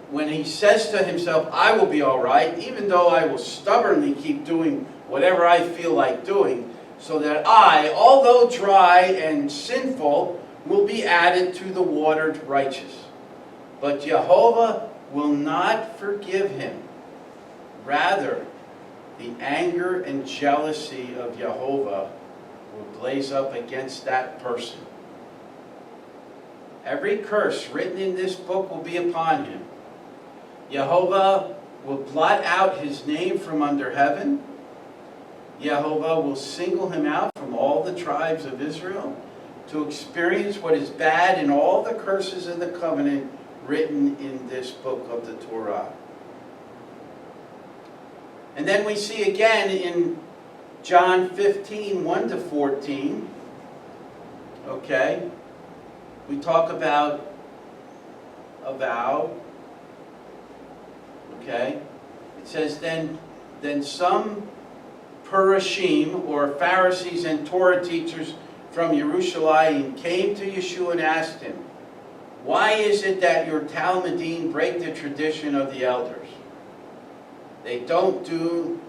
When he says to himself, I will be all right, even though I will stubbornly keep doing whatever I feel like doing, so that I, although dry and sinful, will be added to the watered righteous. But Jehovah will not forgive him. Rather, the anger and jealousy of Jehovah will blaze up against that person. Every curse written in this book will be upon him. Jehovah will blot out his name from under heaven. Jehovah will single him out from all the tribes of Israel to experience what is bad in all the curses of the covenant written in this book of the Torah. And then we see again in John 15, 1 to 14, okay, we talk about a vow, okay. It says, then some Parashim, or Pharisees and Torah teachers from Jerusalem, came to Yeshua and asked him, why is it that your Talmudim break the tradition of the elders? They don't do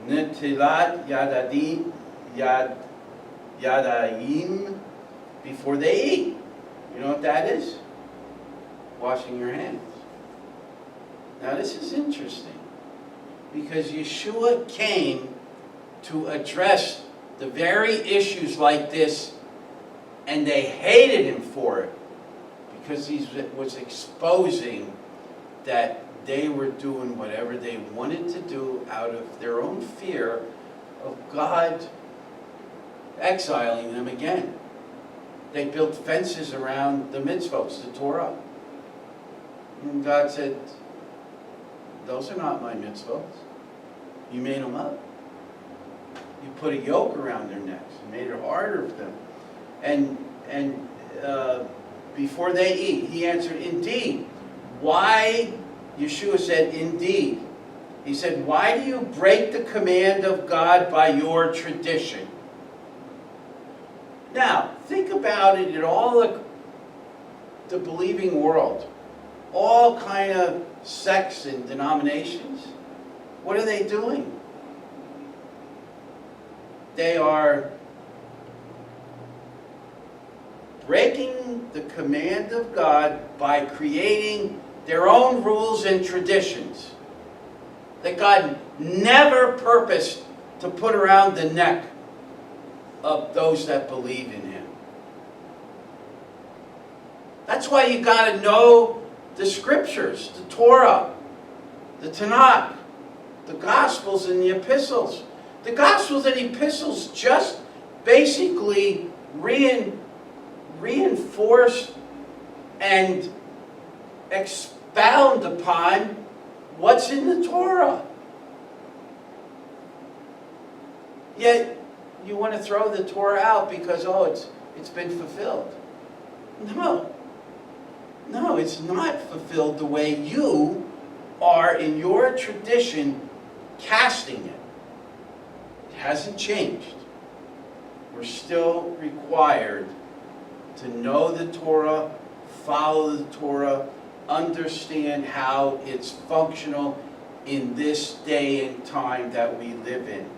netilat yadayim before they eat. You know what that is? Washing your hands. Now this is interesting, because Yeshua came to address the very issues like this, and they hated him for it because he was exposing that they were doing whatever they wanted to do out of their own fear of God exiling them again. They built fences around the mitzvot, the Torah. And God said, those are not my mitzvot. You made them up. You put a yoke around their necks. You made it harder for them. And before they eat, he answered, indeed. Why? Yeshua said, indeed. He said, why do you break the command of God by your tradition? Now, think about it in all the believing world. All kind of sects and denominations. What are they doing? They are breaking the command of God by creating their own rules and traditions that God never purposed to put around the neck of those that believe in Him. That's why you got to know the Scriptures, the Torah, the Tanakh, the Gospels and the Epistles. The Gospels and Epistles just basically reinforce and expound upon what's in the Torah. Yet you want to throw the Torah out because, it's been fulfilled. No, it's not fulfilled the way you are in your tradition casting it. It hasn't changed. We're still required to know the Torah, follow the Torah, understand how it's functional in this day and time that we live in.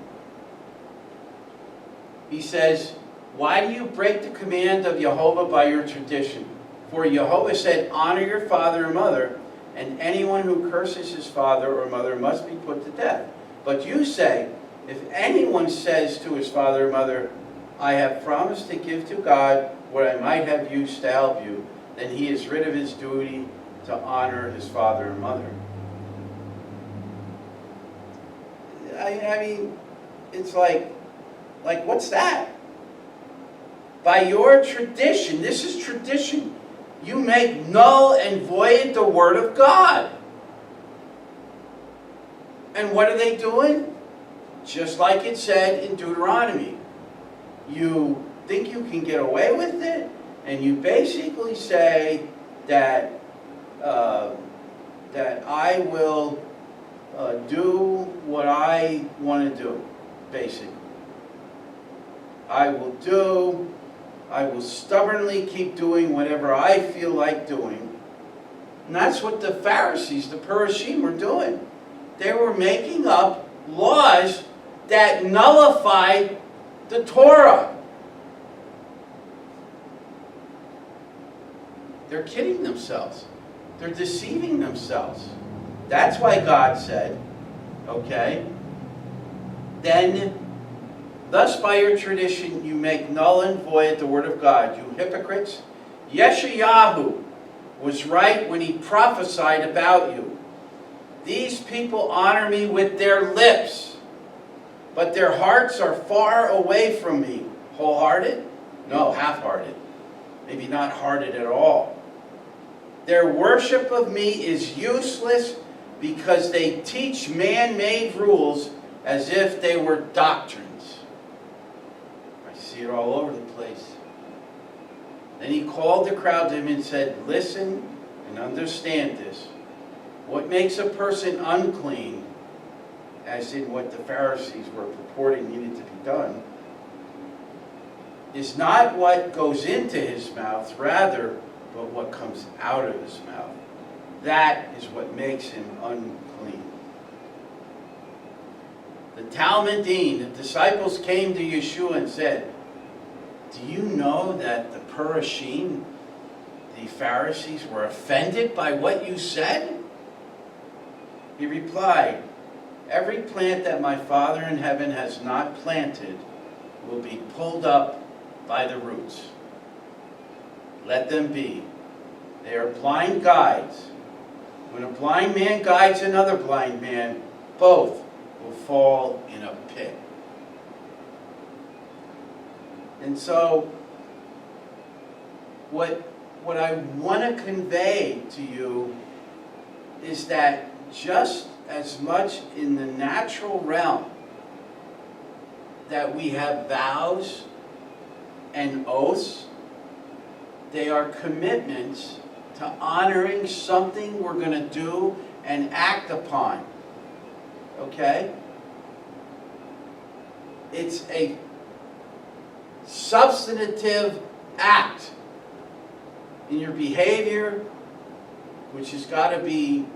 He says, why do you break the command of Yehovah by your tradition? For Yehovah said, honor your father and mother, and anyone who curses his father or mother must be put to death. But you say, if anyone says to his father or mother, I have promised to give to God what I might have used to help you, then he is rid of his duty to honor his father and mother. I mean, it's like what's that? By your tradition, this is tradition, you make null and void the word of God. And what are they doing? Just like it said in Deuteronomy. You think you can get away with it, and you basically say that I will do what I want to do, basically. I will stubbornly keep doing whatever I feel like doing. And that's what the Pharisees, the Parashim, were doing. They were making up laws that nullified the Torah. They're kidding themselves. They're deceiving themselves. That's why God said, okay, then, thus by your tradition you make null and void the word of God, you hypocrites. Yeshayahu was right when he prophesied about you. These people honor me with their lips, but their hearts are far away from me. Wholehearted? No, half-hearted. Maybe not hearted at all. Their worship of me is useless because they teach man-made rules as if they were doctrines. I see it all over the place. Then he called the crowd to him and said, listen and understand this. What makes a person unclean, as in what the Pharisees were purporting needed to be done, is not what goes into his mouth, rather, but what comes out of his mouth. That is what makes him unclean. The Talmudim, the disciples came to Yeshua and said, do you know that the Parashim, the Pharisees, were offended by what you said? He replied, Every plant that my Father in heaven has not planted will be pulled up by the roots. Let them be. They are blind guides. When a blind man guides another blind man, both will fall in a pit. And so, what I want to convey to you is that just as much in the natural realm that we have vows and oaths, they are commitments to honoring something we're going to do and act upon. Okay? It's a substantive act in your behavior, which has got to be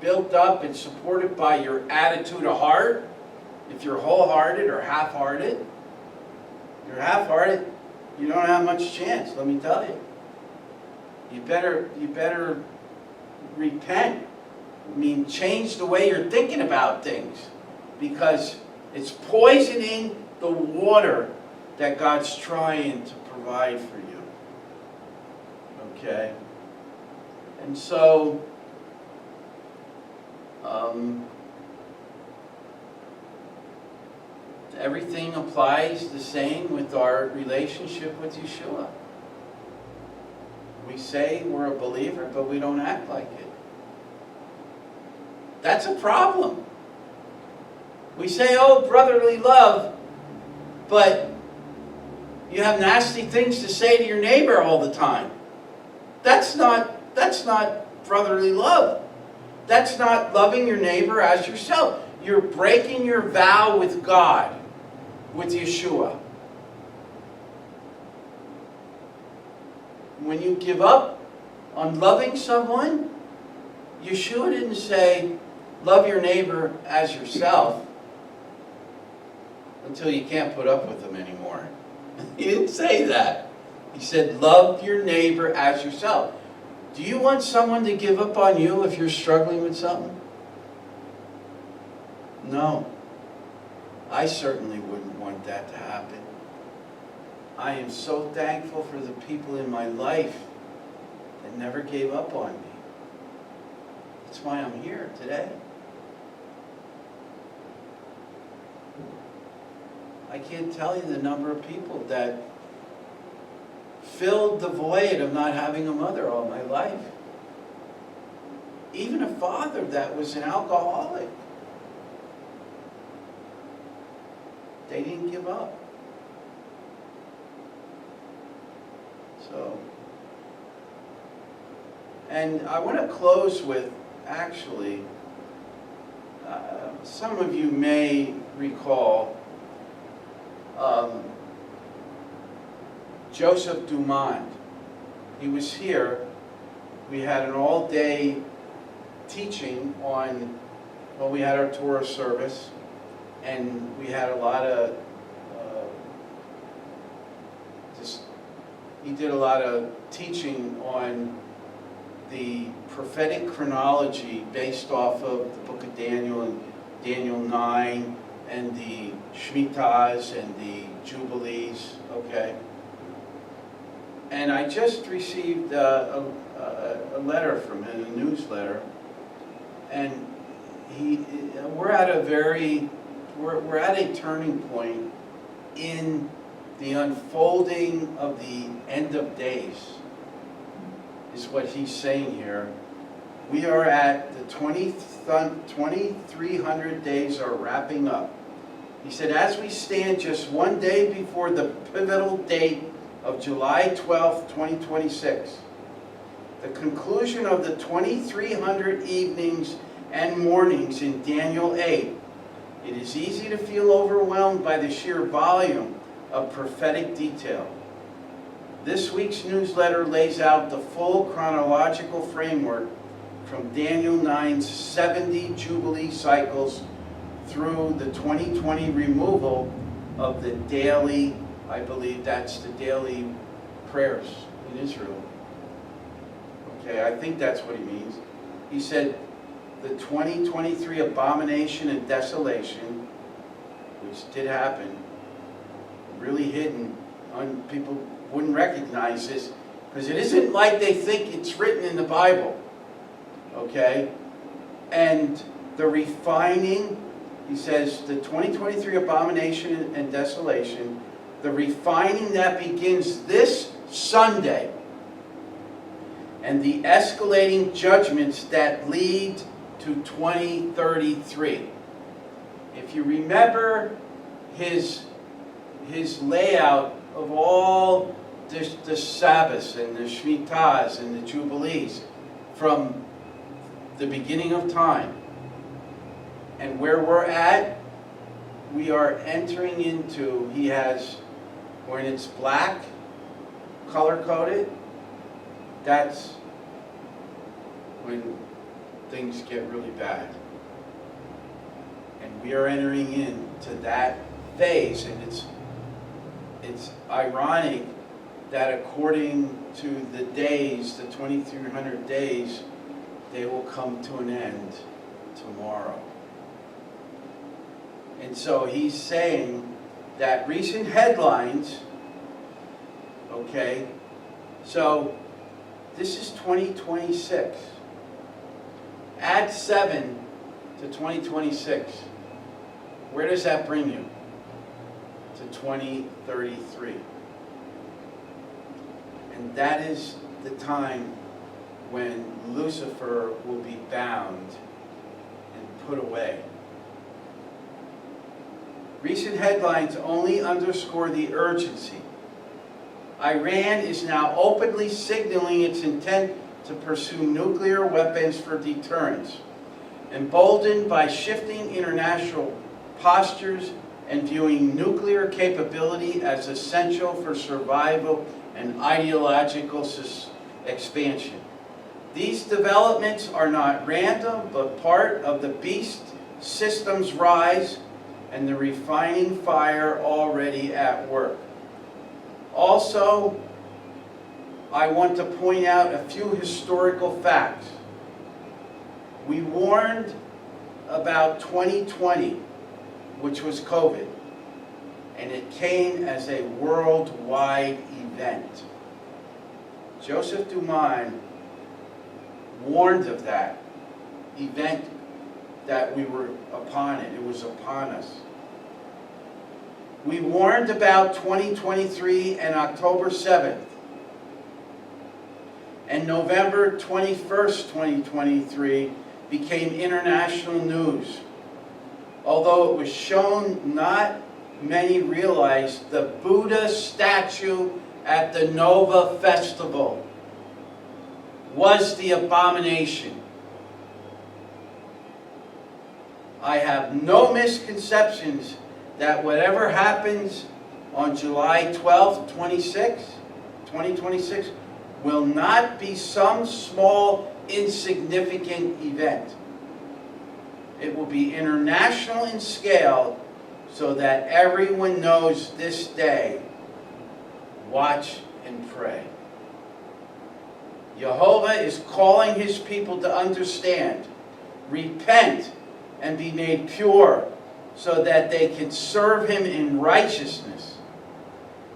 built up and supported by your attitude of heart. If you're wholehearted or half-hearted, you're half-hearted, you don't have much chance, let me tell you. You better repent. I mean, change the way you're thinking about things, because it's poisoning the water that God's trying to provide for you. Okay? And so, everything applies the same with our relationship with Yeshua. We say we're a believer, but we don't act like it. That's a problem. We say, oh, brotherly love, but you have nasty things to say to your neighbor all the time. That's not brotherly love. That's not loving your neighbor as yourself. You're breaking your vow with God, with Yeshua. When you give up on loving someone, Yeshua didn't say, love your neighbor as yourself until you can't put up with them anymore. He didn't say that. He said, love your neighbor as yourself. Do you want someone to give up on you if you're struggling with something? No. I certainly wouldn't want that to happen. I am so thankful for the people in my life that never gave up on me. That's why I'm here today. I can't tell you the number of people that filled the void of not having a mother all my life. Even a father that was an alcoholic. They didn't give up. So, and I want to close with, actually, some of you may recall Joseph Dumond. He was here. We had an all-day teaching on, well, we had our Torah service, and we had a lot of, he did a lot of teaching on the prophetic chronology based off of the book of Daniel and Daniel 9 and the Shemitahs and the Jubilees, okay? And I just received a letter from him, a newsletter, and we're at a turning point in the unfolding of the end of days, is what he's saying here. We are at the 2,300 days are wrapping up. He said, as we stand just one day before the pivotal date of July 12th, 2026, the conclusion of the 2,300 evenings and mornings in Daniel 8, it is easy to feel overwhelmed by the sheer volume of prophetic detail. This week's newsletter lays out the full chronological framework from Daniel 9's 70 Jubilee cycles through the 2020 removal of the daily, I believe that's the daily prayers in Israel. Okay, I think that's what he means. He said, the 2023 abomination and desolation, which did happen, really hidden, people wouldn't recognize this, because it isn't like they think it's written in the Bible, okay? And the refining, he says, the 2023 abomination and desolation, the refining that begins this Sunday, and the escalating judgments that lead to 2033. If you remember his layout of all the Sabbaths and the Shemitahs and the Jubilees from the beginning of time, and where we're at, we are entering into, he has, when it's black, color-coded, that's when things get really bad. And we are entering into that phase, and it's ironic that according to the days, the 2300 days, they will come to an end tomorrow. And so he's saying that recent headlines, okay, so this is 2026. Add 7 to 2026. Where does that bring you? To 2033. And that is the time when Lucifer will be bound and put away. Recent headlines only underscore the urgency. Iran is now openly signaling its intent to pursue nuclear weapons for deterrence, emboldened by shifting international postures and viewing nuclear capability as essential for survival and ideological expansion. These developments are not random, but part of the beast system's rise and the refining fire already at work. Also, I want to point out a few historical facts. We warned about 2020, which was COVID, and it came as a worldwide event. Joseph Duman warned of that event, that we were upon it. It was upon us. We warned about 2023 and October 7th. And November 21st, 2023 became international news. Although it was shown, not many realized the Buddha statue at the Nova Festival was the abomination. I have no misconceptions that whatever happens on July 12th, 2026, will not be some small, insignificant event. It will be international in scale so that everyone knows this day. Watch and pray. Jehovah is calling his people to understand, repent, and be made pure so that they can serve him in righteousness.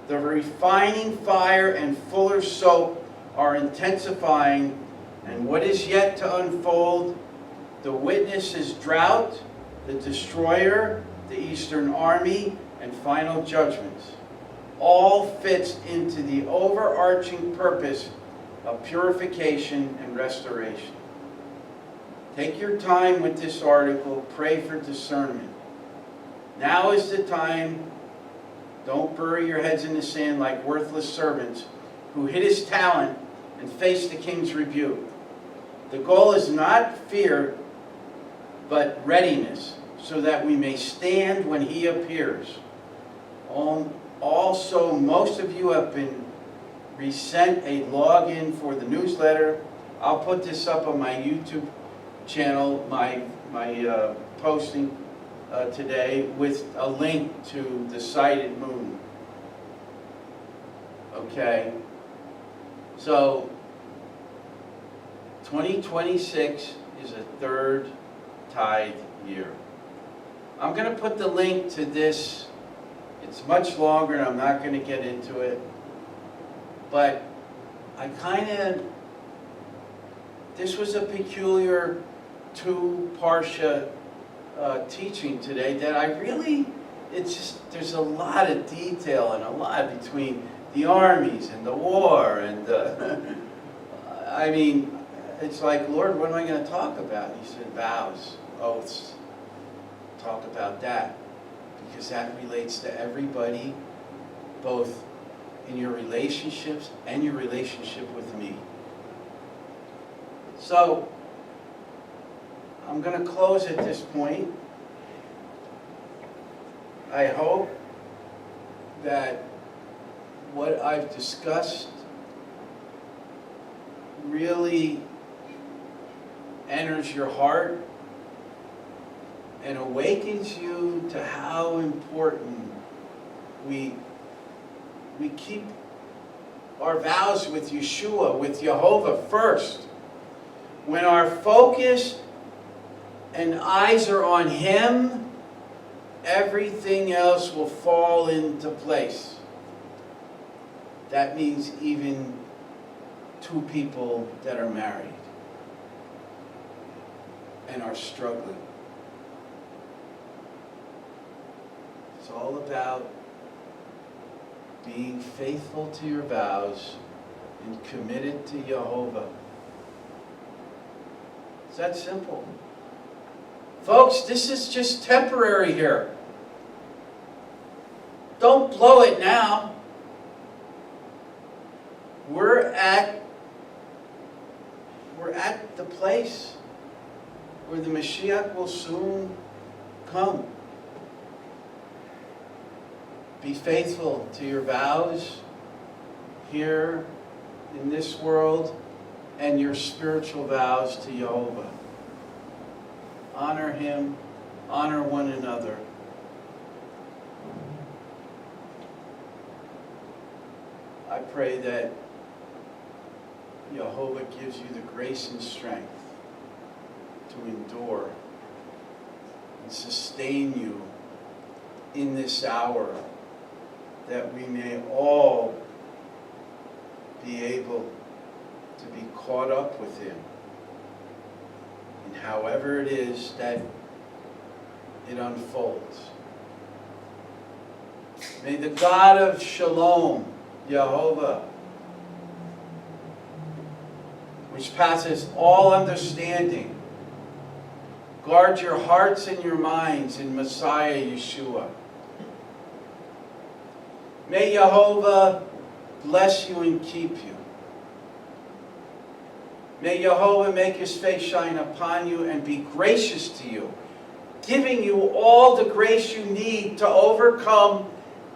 The refining fire and fuller soap are intensifying, and what is yet to unfold, the witnesses' drought, the destroyer, the Eastern Army, and final judgments, all fits into the overarching purpose of purification and restoration. Take your time with this article, pray for discernment. Now is the time. Don't bury your heads in the sand like worthless servants who hid his talent and faced the king's rebuke. The goal is not fear, but readiness, so that we may stand when he appears. Also, most of you have been resent a login for the newsletter. I'll put this up on my YouTube channel, my posting today, with a link to the sighted moon. Okay, so 2026 is a third tithe year. I'm going to put the link to this. It's much longer and I'm not going to get into it. But this was a peculiar two-parsha teaching today that there's a lot of detail and a lot between the armies and the war and I mean, it's like, Lord, what am I going to talk about? He said, vows, oaths. Talk about that because that relates to everybody, both in your relationships and your relationship with me. So, I'm going to close at this point. I hope that what I've discussed really enters your heart and awakens you to how important we keep our vows with Yeshua, with Jehovah first. When our focus and eyes are on Him, everything else will fall into place. That means even two people that are married and are struggling. It's all about being faithful to your vows and committed to Jehovah. It's that simple. Folks, this is just temporary here. Don't blow it now. We're at the place where the Mashiach will soon come. Be faithful to your vows here in this world and your spiritual vows to Jehovah. Honor Him, honor one another. I pray that Jehovah gives you the grace and strength to endure and sustain you in this hour, that we may all be able to be caught up with Him in however it is that it unfolds. May the God of Shalom, Jehovah, which passes all understanding, guard your hearts and your minds in Messiah Yeshua. May Jehovah bless you and keep you. May Jehovah make His face shine upon you and be gracious to you, giving you all the grace you need to overcome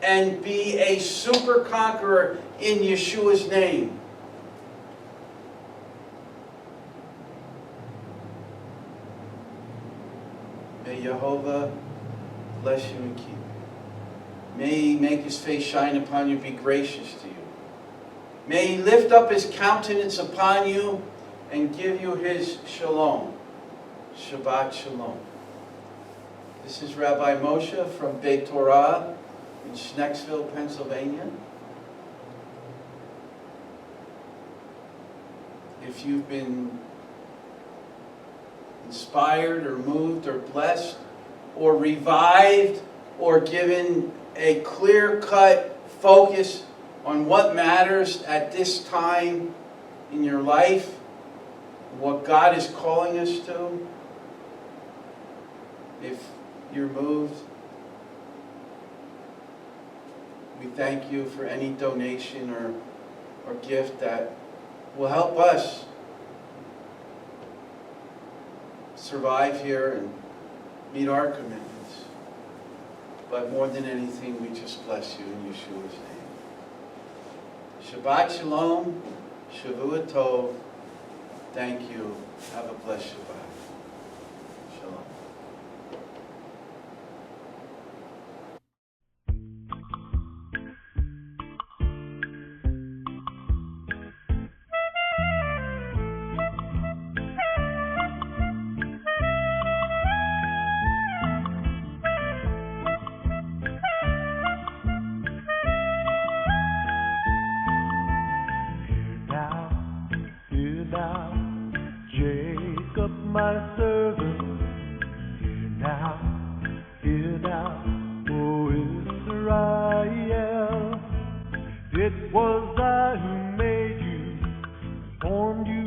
and be a super conqueror in Yeshua's name. May Jehovah bless you and keep you. May He make His face shine upon you, be gracious to you. May He lift up His countenance upon you and give you His shalom. Shabbat shalom. This is Rabbi Moshe from Beit Torah in Schnecksville, Pennsylvania. If you've been inspired or moved or blessed or revived or given a clear-cut focus on what matters at this time in your life, what God is calling us to, if you're moved, we thank you for any donation or gift that will help us survive here and meet our commitments. But more than anything, we just bless you in Yeshua's name. Shabbat shalom, Shavua tov. Thank you. Have a blessed Shabbat. Shalom. thy servant. Hear now, O Israel. It was I who made you, formed you